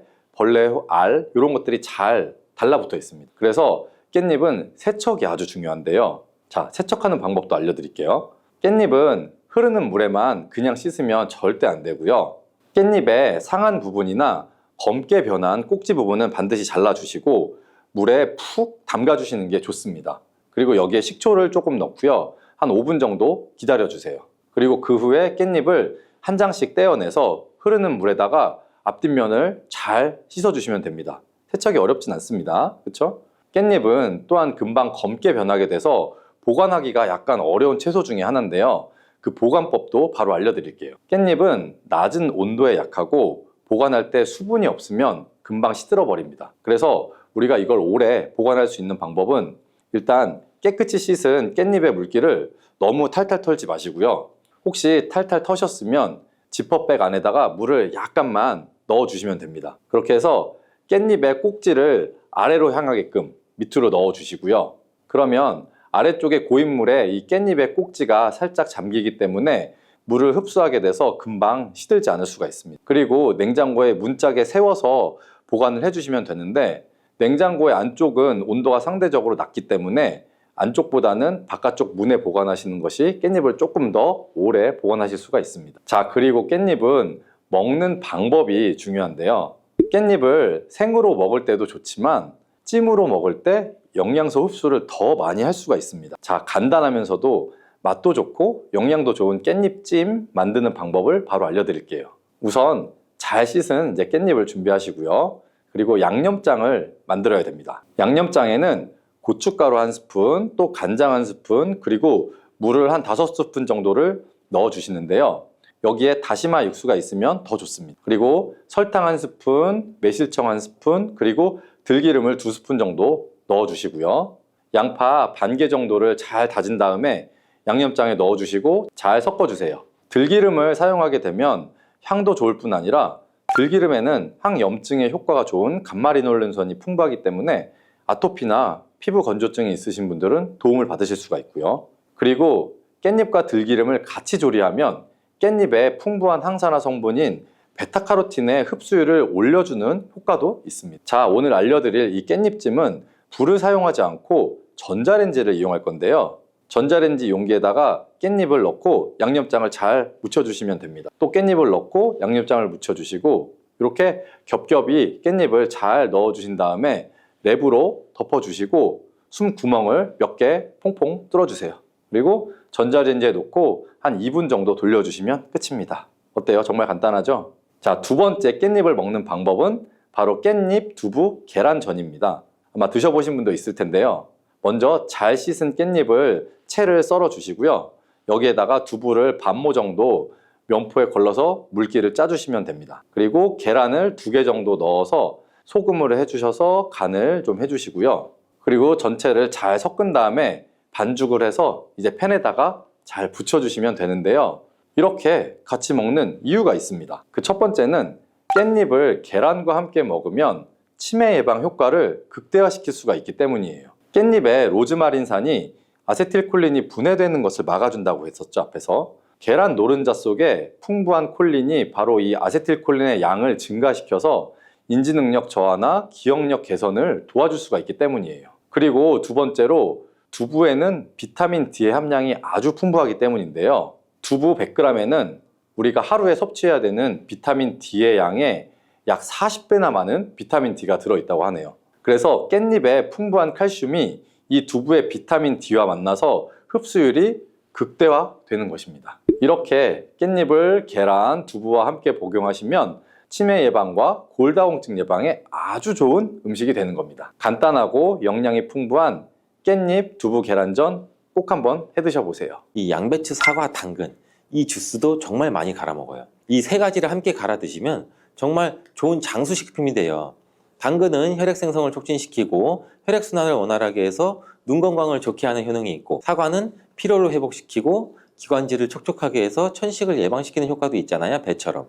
알 이런 것들이 잘 달라붙어 있습니다. 그래서 깻잎은 세척이 아주 중요한데요. 자, 세척하는 방법도 알려드릴게요. 깻잎은 흐르는 물에만 그냥 씻으면 절대 안 되고요. 깻잎의 상한 부분이나 검게 변한 꼭지 부분은 반드시 잘라주시고 물에 푹 담가주시는 게 좋습니다. 그리고 여기에 식초를 조금 넣고요. 한 5분 정도 기다려주세요. 그리고 그 후에 깻잎을 한 장씩 떼어내서 흐르는 물에다가 앞뒷면을 잘 씻어주시면 됩니다. 세척이 어렵진 않습니다. 그렇죠? 깻잎은 또한 금방 검게 변하게 돼서 보관하기가 약간 어려운 채소 중에 하나인데요. 그 보관법도 바로 알려드릴게요. 깻잎은 낮은 온도에 약하고 보관할 때 수분이 없으면 금방 시들어 버립니다. 그래서 우리가 이걸 오래 보관할 수 있는 방법은 일단 깨끗이 씻은 깻잎의 물기를 너무 탈탈 털지 마시고요. 혹시 탈탈 터셨으면 지퍼백 안에다가 물을 약간만 넣어주시면 됩니다. 그렇게 해서 깻잎의 꼭지를 아래로 향하게끔 밑으로 넣어주시고요. 그러면 아래쪽에 고인물에 이 깻잎의 꼭지가 살짝 잠기기 때문에 물을 흡수하게 돼서 금방 시들지 않을 수가 있습니다. 그리고 냉장고에 문짝에 세워서 보관을 해주시면 되는데 냉장고의 안쪽은 온도가 상대적으로 낮기 때문에 안쪽보다는 바깥쪽 문에 보관하시는 것이 깻잎을 조금 더 오래 보관하실 수가 있습니다. 자, 그리고 깻잎은 먹는 방법이 중요한데요. 깻잎을 생으로 먹을 때도 좋지만 찜으로 먹을 때 영양소 흡수를 더 많이 할 수가 있습니다. 자, 간단하면서도 맛도 좋고 영양도 좋은 깻잎찜 만드는 방법을 바로 알려드릴게요. 우선 잘 씻은 이제 깻잎을 준비하시고요. 그리고 양념장을 만들어야 됩니다. 양념장에는 고춧가루 1스푼, 또 간장 1스푼, 그리고 물을 한 5스푼 정도를 넣어주시는데요. 여기에 다시마 육수가 있으면 더 좋습니다. 그리고 설탕 1스푼, 매실청 1스푼, 그리고 들기름을 2스푼 정도 넣어주시고요. 양파 반 개 정도를 잘 다진 다음에 양념장에 넣어주시고 잘 섞어주세요. 들기름을 사용하게 되면 향도 좋을 뿐 아니라 들기름에는 항염증에 효과가 좋은 감마리놀렌산이 풍부하기 때문에 아토피나 피부 건조증이 있으신 분들은 도움을 받으실 수가 있고요. 그리고 깻잎과 들기름을 같이 조리하면 깻잎의 풍부한 항산화 성분인 베타카로틴의 흡수율을 올려주는 효과도 있습니다. 자, 오늘 알려드릴 이 깻잎찜은 불을 사용하지 않고 전자레인지를 이용할 건데요. 전자레인지 용기에다가 깻잎을 넣고 양념장을 잘 묻혀주시면 됩니다. 또 깻잎을 넣고 양념장을 묻혀주시고 이렇게 겹겹이 깻잎을 잘 넣어주신 다음에 랩으로 덮어주시고 숨 구멍을 몇 개 퐁퐁 뚫어주세요. 그리고 전자레인지에 놓고 한 2분 정도 돌려주시면 끝입니다. 어때요? 정말 간단하죠? 자, 두 번째 깻잎을 먹는 방법은 바로 깻잎 두부 계란전입니다. 아마 드셔보신 분도 있을 텐데요. 먼저 잘 씻은 깻잎을 채를 썰어 주시고요. 여기에다가 두부를 반모 정도 면포에 걸러서 물기를 짜주시면 됩니다. 그리고 계란을 2개 정도 넣어서 소금으로 해주셔서 간을 좀 해주시고요. 그리고 전체를 잘 섞은 다음에 반죽을 해서 이제 팬에다가 잘 부쳐주시면 되는데요. 이렇게 같이 먹는 이유가 있습니다. 그 첫 번째는 깻잎을 계란과 함께 먹으면 치매 예방 효과를 극대화시킬 수가 있기 때문이에요. 깻잎에 로즈마린산이 아세틸콜린이 분해되는 것을 막아준다고 했었죠, 앞에서. 계란 노른자 속에 풍부한 콜린이 바로 이 아세틸콜린의 양을 증가시켜서 인지 능력 저하나 기억력 개선을 도와줄 수가 있기 때문이에요. 그리고 두 번째로 두부에는 비타민 D의 함량이 아주 풍부하기 때문인데요. 두부 100g에는 우리가 하루에 섭취해야 되는 비타민 D의 양의 약 40배나 많은 비타민 D가 들어있다고 하네요. 그래서 깻잎에 풍부한 칼슘이 이 두부의 비타민 D와 만나서 흡수율이 극대화되는 것입니다. 이렇게 깻잎을 계란, 두부와 함께 복용하시면 치매 예방과 골다공증 예방에 아주 좋은 음식이 되는 겁니다. 간단하고 영양이 풍부한 깻잎 두부 계란전 꼭 한번 해 드셔보세요. 이 양배추, 사과, 당근 이 주스도 정말 많이 갈아 먹어요. 이 세 가지를 함께 갈아 드시면 정말 좋은 장수식품이 돼요. 당근은 혈액 생성을 촉진시키고 혈액순환을 원활하게 해서 눈 건강을 좋게 하는 효능이 있고, 사과는 피로를 회복시키고 기관지를 촉촉하게 해서 천식을 예방시키는 효과도 있잖아요, 배처럼.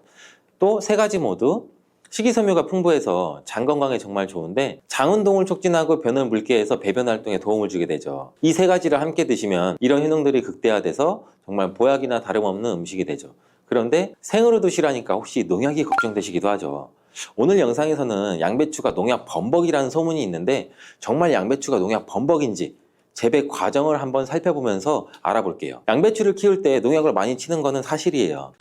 또 세 가지 모두 식이섬유가 풍부해서 장 건강에 정말 좋은데 장 운동을 촉진하고 변을 묽게 해서 배변 활동에 도움을 주게 되죠. 이 세 가지를 함께 드시면 이런 효능들이 극대화돼서 정말 보약이나 다름없는 음식이 되죠. 그런데 생으로 드시라니까 혹시 농약이 걱정되시기도 하죠. 오늘 영상에서는 양배추가 농약 범벅이라는 소문이 있는데 정말 양배추가 농약 범벅인지 재배 과정을 한번 살펴보면서 알아볼게요. 양배추를 키울 때 농약을 많이 치는 거는 사실이에요.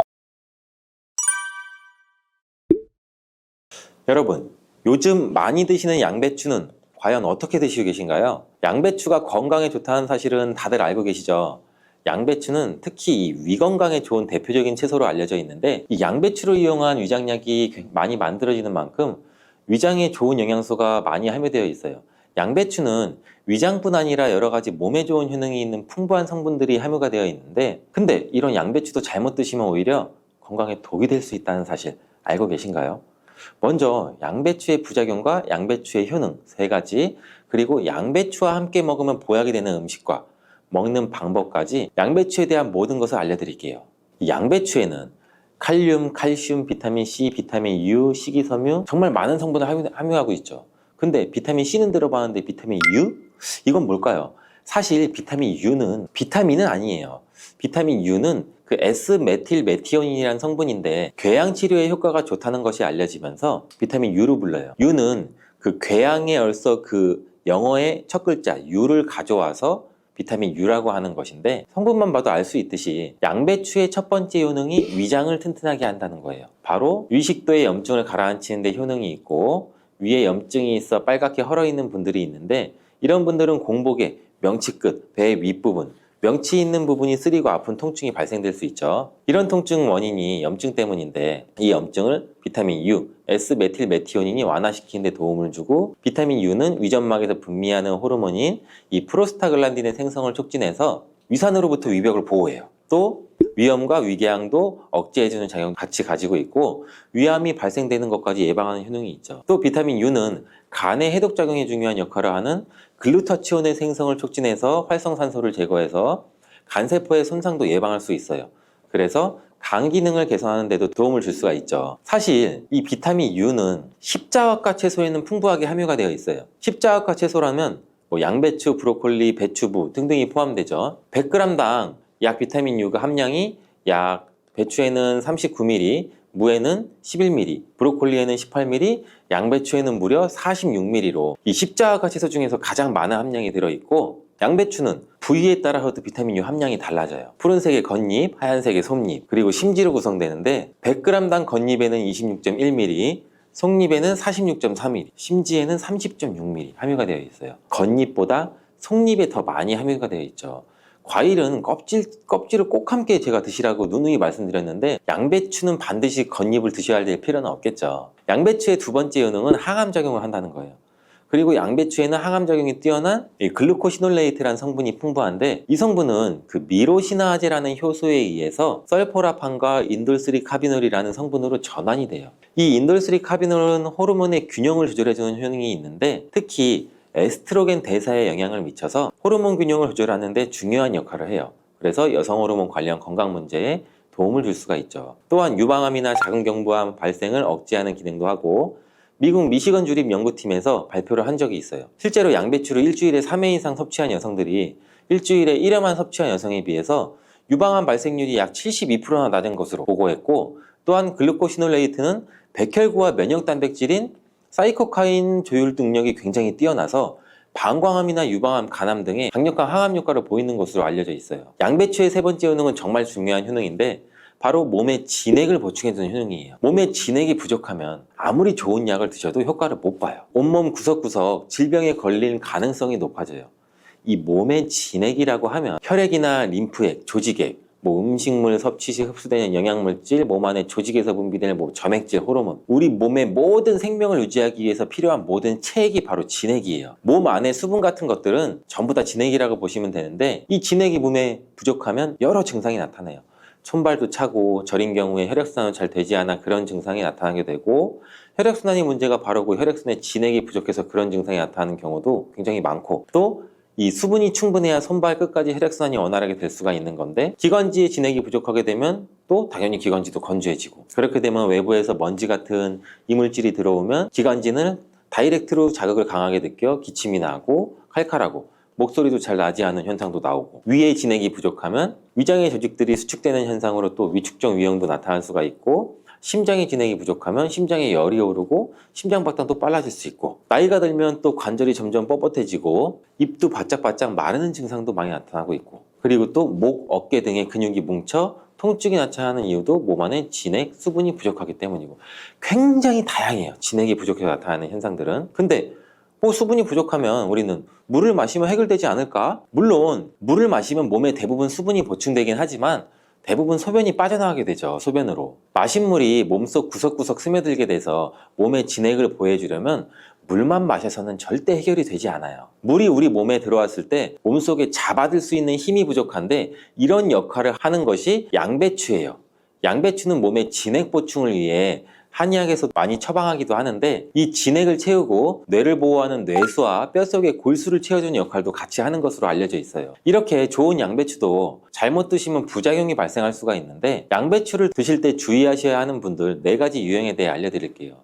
여러분, 요즘 많이 드시는 양배추는 과연 어떻게 드시고 계신가요? 양배추가 건강에 좋다는 사실은 다들 알고 계시죠? 양배추는 특히 이 위 건강에 좋은 대표적인 채소로 알려져 있는데, 이 양배추를 이용한 위장약이 많이 만들어지는 만큼 위장에 좋은 영양소가 많이 함유되어 있어요. 양배추는 위장뿐 아니라 여러 가지 몸에 좋은 효능이 있는 풍부한 성분들이 함유가 되어 있는데, 근데 이런 양배추도 잘못 드시면 오히려 건강에 독이 될 수 있다는 사실 알고 계신가요? 먼저 양배추의 부작용과 양배추의 효능 세 가지, 그리고 양배추와 함께 먹으면 보약이 되는 음식과 먹는 방법까지 양배추에 대한 모든 것을 알려드릴게요. 이 양배추에는 칼륨, 칼슘, 비타민 C, 비타민 U, 식이섬유 정말 많은 성분을 함유하고 있죠. 근데 비타민 C는 들어봤는데 비타민 U? 이건 뭘까요? 사실 비타민 U는 비타민은 아니에요. 비타민 U는 그 S메틸메티오닌이라는 성분인데 궤양 치료에 효과가 좋다는 것이 알려지면서 비타민 U로 불러요. U는 그 궤양에 얼서 그 영어의 첫 글자 U를 가져와서 비타민 U라고 하는 것인데, 성분만 봐도 알 수 있듯이 양배추의 첫 번째 효능이 위장을 튼튼하게 한다는 거예요. 바로 위식도의 염증을 가라앉히는 데 효능이 있고, 위에 염증이 있어 빨갛게 헐어있는 분들이 있는데, 이런 분들은 공복에 명치 끝, 배 윗부분, 명치 있는 부분이 쓰리고 아픈 통증이 발생될 수 있죠. 이런 통증 원인이 염증 때문인데, 이 염증을 비타민 U, S메틸메티오닌이 완화시키는 데 도움을 주고, 비타민 U는 위점막에서 분비하는 호르몬인 이 프로스타글란딘의 생성을 촉진해서 위산으로부터 위벽을 보호해요. 또 위염과 위궤양도 억제해주는 작용을 같이 가지고 있고, 위암이 발생되는 것까지 예방하는 효능이 있죠. 또 비타민 U는 간의 해독작용에 중요한 역할을 하는 글루타치온의 생성을 촉진해서 활성산소를 제거해서 간세포의 손상도 예방할 수 있어요. 그래서 간 기능을 개선하는 데도 도움을 줄 수가 있죠. 사실 이 비타민 U는 십자화과 채소에는 풍부하게 함유가 되어 있어요. 십자화과 채소라면 뭐 양배추, 브로콜리, 배추부 등등이 포함되죠. 100g당 약 비타민 U가 함량이 약 배추에는 39mg, 무에는 11mg, 브로콜리에는 18mg, 양배추에는 무려 46mg로 이 십자화과 채소 중에서 가장 많은 함량이 들어있고, 양배추는 부위에 따라서도 비타민 U 함량이 달라져요. 푸른색의 겉잎, 하얀색의 속잎, 그리고 심지로 구성되는데 100g당 겉잎에는 26.1mg, 속잎에는 46.3mg, 심지에는 30.6mg 함유가 되어 있어요. 겉잎보다 속잎에 더 많이 함유가 되어 있죠. 과일은 껍질을 꼭 함께 제가 드시라고 누누이 말씀드렸는데, 양배추는 반드시 겉잎을 드셔야 될 필요는 없겠죠. 양배추의 두 번째 효능은 항암작용을 한다는 거예요. 그리고 양배추에는 항암작용이 뛰어난 글루코시놀레이트라는 성분이 풍부한데, 이 성분은 그 미로시나아제라는 효소에 의해서 설포라판과 인돌3카비놀이라는 성분으로 전환이 돼요. 이 인돌3카비놀은 호르몬의 균형을 조절해주는 효능이 있는데, 특히 에스트로겐 대사에 영향을 미쳐서 호르몬 균형을 조절하는 데 중요한 역할을 해요. 그래서 여성 호르몬 관련 건강 문제에 도움을 줄 수가 있죠. 또한 유방암이나 자궁경부암 발생을 억제하는 기능도 하고, 미국 미시건 주립 연구팀에서 발표를 한 적이 있어요. 실제로 양배추를 일주일에 3회 이상 섭취한 여성들이 일주일에 1회만 섭취한 여성에 비해서 유방암 발생률이 약 72%나 낮은 것으로 보고했고, 또한 글루코시놀레이트는 백혈구와 면역 단백질인 사이코카인 조율 능력이 굉장히 뛰어나서 방광암이나 유방암, 간암 등의 강력한 항암 효과를 보이는 것으로 알려져 있어요. 양배추의 세 번째 효능은 정말 중요한 효능인데, 바로 몸에 진액을 보충해주는 효능이에요. 몸에 진액이 부족하면 아무리 좋은 약을 드셔도 효과를 못 봐요. 온몸 구석구석 질병에 걸릴 가능성이 높아져요. 이 몸의 진액이라고 하면 혈액이나 림프액, 조직액, 음식물 섭취 시 흡수되는 영양물질, 몸 안에 조직에서 분비되는 점액질, 호르몬, 우리 몸의 모든 생명을 유지하기 위해서 필요한 모든 체액이 바로 진액이에요. 몸 안에 수분 같은 것들은 전부 다 진액이라고 보시면 되는데, 이 진액이 몸에 부족하면 여러 증상이 나타나요. 손발도 차고, 저린 경우에 혈액순환이 잘 되지 않아 그런 증상이 나타나게 되고, 혈액순환이 문제가 바로고 혈액순환에 진액이 부족해서 그런 증상이 나타나는 경우도 굉장히 많고, 또 이 수분이 충분해야 손발 끝까지 혈액순환이 원활하게 될 수가 있는 건데, 기관지에 진액이 부족하게 되면 또 당연히 기관지도 건조해지고, 그렇게 되면 외부에서 먼지 같은 이물질이 들어오면 기관지는 다이렉트로 자극을 강하게 느껴 기침이 나고 칼칼하고 목소리도 잘 나지 않는 현상도 나오고, 위에 진액이 부족하면 위장의 조직들이 수축되는 현상으로 또 위축적 위형도 나타날 수가 있고, 심장의 진액이 부족하면 심장에 열이 오르고 심장박동도 빨라질 수 있고, 나이가 들면 또 관절이 점점 뻣뻣해지고 입도 바짝바짝 마르는 증상도 많이 나타나고 있고, 그리고 또 목, 어깨 등의 근육이 뭉쳐 통증이 나타나는 이유도 몸 안에 진액, 수분이 부족하기 때문이고, 굉장히 다양해요. 진액이 부족해서 나타나는 현상들은. 근데 수분이 부족하면 우리는 물을 마시면 해결되지 않을까? 물론 물을 마시면 몸에 대부분 수분이 보충되긴 하지만 대부분 소변이 빠져나가게 되죠. 소변으로. 마신 물이 몸속 구석구석 스며들게 돼서 몸에 진액을 보해주려면 물만 마셔서는 절대 해결이 되지 않아요. 물이 우리 몸에 들어왔을 때 몸속에 잡아들 수 있는 힘이 부족한데, 이런 역할을 하는 것이 양배추예요. 양배추는 몸의 진액 보충을 위해 한의학에서 많이 처방하기도 하는데 이 진액을 채우고 뇌를 보호하는 뇌수와 뼛속의 골수를 채워주는 역할도 같이 하는 것으로 알려져 있어요. 이렇게 좋은 양배추도 잘못 드시면 부작용이 발생할 수가 있는데 양배추를 드실 때 주의하셔야 하는 분들 4가지 유형에 대해 알려드릴게요.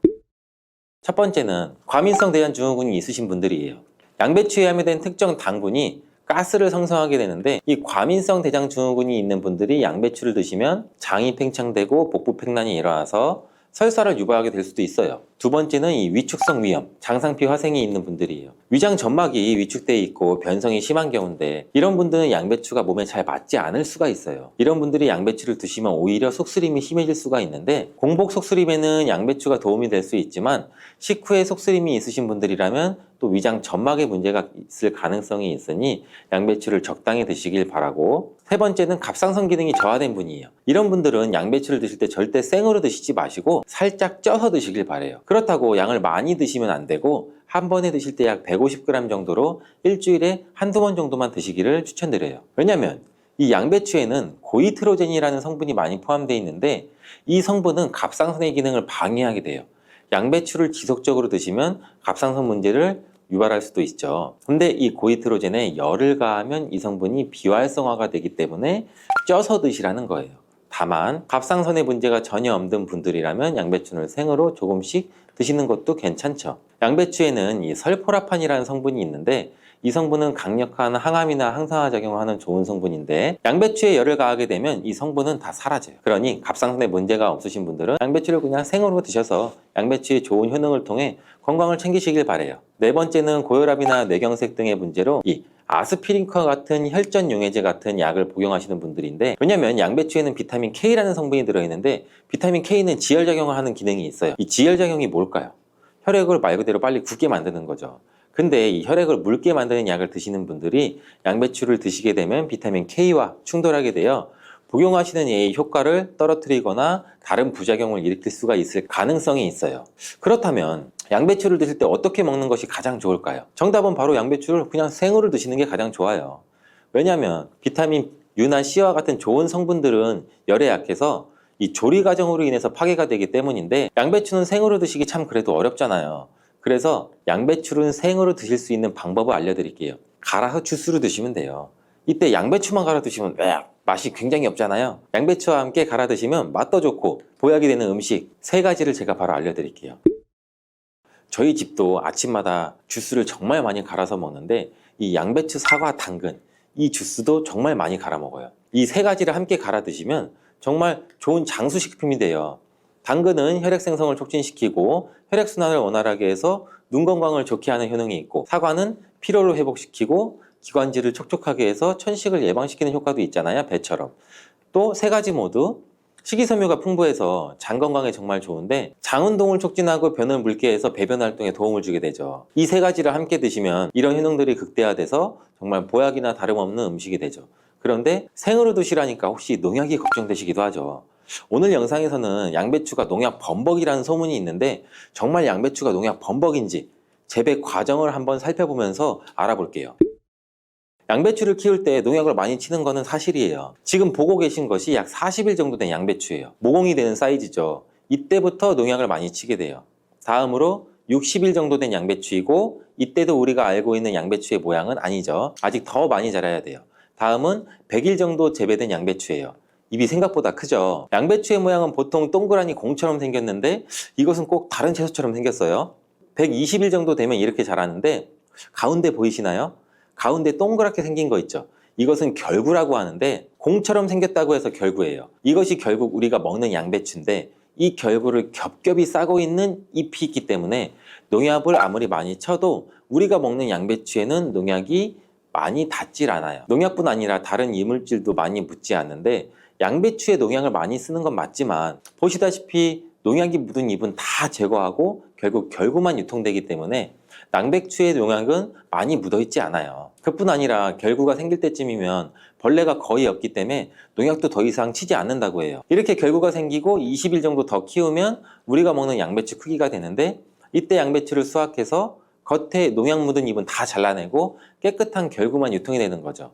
첫 번째는 과민성 대장증후군이 있으신 분들이에요. 양배추에 함유된 특정 당분이 가스를 생성하게 되는데 이 과민성 대장증후군이 있는 분들이 양배추를 드시면 장이 팽창되고 복부팽만이 일어나서 설사를 유발하게 될 수도 있어요. 두 번째는 이 위축성 위염, 장상피 화생이 있는 분들이에요. 위장 점막이 위축돼 있고 변성이 심한 경우인데 이런 분들은 양배추가 몸에 잘 맞지 않을 수가 있어요. 이런 분들이 양배추를 드시면 오히려 속쓰림이 심해질 수가 있는데 공복 속쓰림에는 양배추가 도움이 될 수 있지만 식후에 속쓰림이 있으신 분들이라면 또 위장 점막에 문제가 있을 가능성이 있으니 양배추를 적당히 드시길 바라고, 세 번째는 갑상선 기능이 저하된 분이에요. 이런 분들은 양배추를 드실 때 절대 생으로 드시지 마시고 살짝 쪄서 드시길 바래요. 그렇다고 양을 많이 드시면 안 되고 한 번에 드실 때 약 150g 정도로 일주일에 한두 번 정도만 드시기를 추천드려요. 왜냐면 이 양배추에는 고이트로젠이라는 성분이 많이 포함되어 있는데 이 성분은 갑상선의 기능을 방해하게 돼요. 양배추를 지속적으로 드시면 갑상선 문제를 유발할 수도 있죠. 근데 이 고이트로젠에 열을 가하면 이 성분이 비활성화가 되기 때문에 쪄서 드시라는 거예요. 다만 갑상선에 문제가 전혀 없는 분들이라면 양배추를 생으로 조금씩 드시는 것도 괜찮죠. 양배추에는 이 설포라판이라는 성분이 있는데 이 성분은 강력한 항암이나 항산화 작용을 하는 좋은 성분인데 양배추에 열을 가하게 되면 이 성분은 다 사라져요. 그러니 갑상선에 문제가 없으신 분들은 양배추를 그냥 생으로 드셔서 양배추의 좋은 효능을 통해 건강을 챙기시길 바래요. 네 번째는 고혈압이나 뇌경색 등의 문제로 이 아스피린과 같은 혈전 용해제 같은 약을 복용하시는 분들인데, 왜냐면 양배추에는 비타민 K라는 성분이 들어있는데 비타민 K는 지혈작용을 하는 기능이 있어요. 이 지혈작용이 뭘까요? 혈액을 말 그대로 빨리 굳게 만드는 거죠. 근데 이 혈액을 묽게 만드는 약을 드시는 분들이 양배추를 드시게 되면 비타민 K와 충돌하게 되어 복용하시는 약의 효과를 떨어뜨리거나 다른 부작용을 일으킬 수가 있을 가능성이 있어요. 그렇다면 양배추를 드실 때 어떻게 먹는 것이 가장 좋을까요? 정답은 바로 양배추를 그냥 생으로 드시는 게 가장 좋아요. 왜냐하면 비타민 U나 C와 같은 좋은 성분들은 열에 약해서 이 조리 과정으로 인해서 파괴가 되기 때문인데 양배추는 생으로 드시기 참 그래도 어렵잖아요. 그래서 양배추를 생으로 드실 수 있는 방법을 알려드릴게요. 갈아서 주스로 드시면 돼요. 이때 양배추만 갈아 드시면 맛이 굉장히 없잖아요. 양배추와 함께 갈아 드시면 맛도 좋고 보약이 되는 음식 3가지를 제가 바로 알려드릴게요. 저희 집도 아침마다 주스를 정말 많이 갈아서 먹는데 이 양배추, 사과, 당근 이 주스도 정말 많이 갈아 먹어요. 이 3가지를 함께 갈아 드시면 정말 좋은 장수식품이 돼요. 당근은 혈액 생성을 촉진시키고 혈액순환을 원활하게 해서 눈 건강을 좋게 하는 효능이 있고, 사과는 피로를 회복시키고 기관지를 촉촉하게 해서 천식을 예방시키는 효과도 있잖아요, 배처럼. 또 3가지 모두 식이섬유가 풍부해서 장 건강에 정말 좋은데 장 운동을 촉진하고 변을 묽게 해서 배변 활동에 도움을 주게 되죠. 이 3가지를 함께 드시면 이런 효능들이 극대화돼서 정말 보약이나 다름없는 음식이 되죠. 그런데 생으로 드시라니까 혹시 농약이 걱정되시기도 하죠. 오늘 영상에서는 양배추가 농약 범벅이라는 소문이 있는데 정말 양배추가 농약 범벅인지 재배 과정을 한번 살펴보면서 알아볼게요. 양배추를 키울 때 농약을 많이 치는 거는 사실이에요. 지금 보고 계신 것이 약 40일 정도 된 양배추예요. 모공이 되는 사이즈죠. 이때부터 농약을 많이 치게 돼요. 다음으로 60일 정도 된 양배추이고 이때도 우리가 알고 있는 양배추의 모양은 아니죠. 아직 더 많이 자라야 돼요. 다음은 100일 정도 재배된 양배추예요. 입이 생각보다 크죠. 양배추의 모양은 보통 동그라니 공처럼 생겼는데 이것은 꼭 다른 채소처럼 생겼어요. 120일 정도 되면 이렇게 자라는데 가운데 보이시나요? 가운데 동그랗게 생긴 거 있죠. 이것은 결구라고 하는데 공처럼 생겼다고 해서 결구예요. 이것이 결국 우리가 먹는 양배추인데 이 결구를 겹겹이 싸고 있는 잎이 있기 때문에 농약을 아무리 많이 쳐도 우리가 먹는 양배추에는 농약이 많이 닿질 않아요. 농약뿐 아니라 다른 이물질도 많이 묻지 않는데 양배추에 농약을 많이 쓰는 건 맞지만 보시다시피 농약이 묻은 잎은 다 제거하고 결국 결구만 유통되기 때문에 양배추의 농약은 많이 묻어있지 않아요. 그뿐 아니라 결구가 생길 때쯤이면 벌레가 거의 없기 때문에 농약도 더 이상 치지 않는다고 해요. 이렇게 결구가 생기고 20일 정도 더 키우면 우리가 먹는 양배추 크기가 되는데 이때 양배추를 수확해서 겉에 농약 묻은 잎은 다 잘라내고 깨끗한 결구만 유통이 되는 거죠.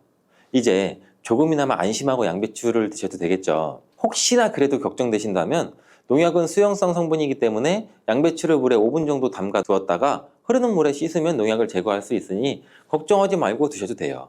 이제 조금이나마 안심하고 양배추를 드셔도 되겠죠. 혹시나 그래도 걱정되신다면 농약은 수용성 성분이기 때문에 양배추를 물에 5분 정도 담가 두었다가 흐르는 물에 씻으면 농약을 제거할 수 있으니 걱정하지 말고 드셔도 돼요.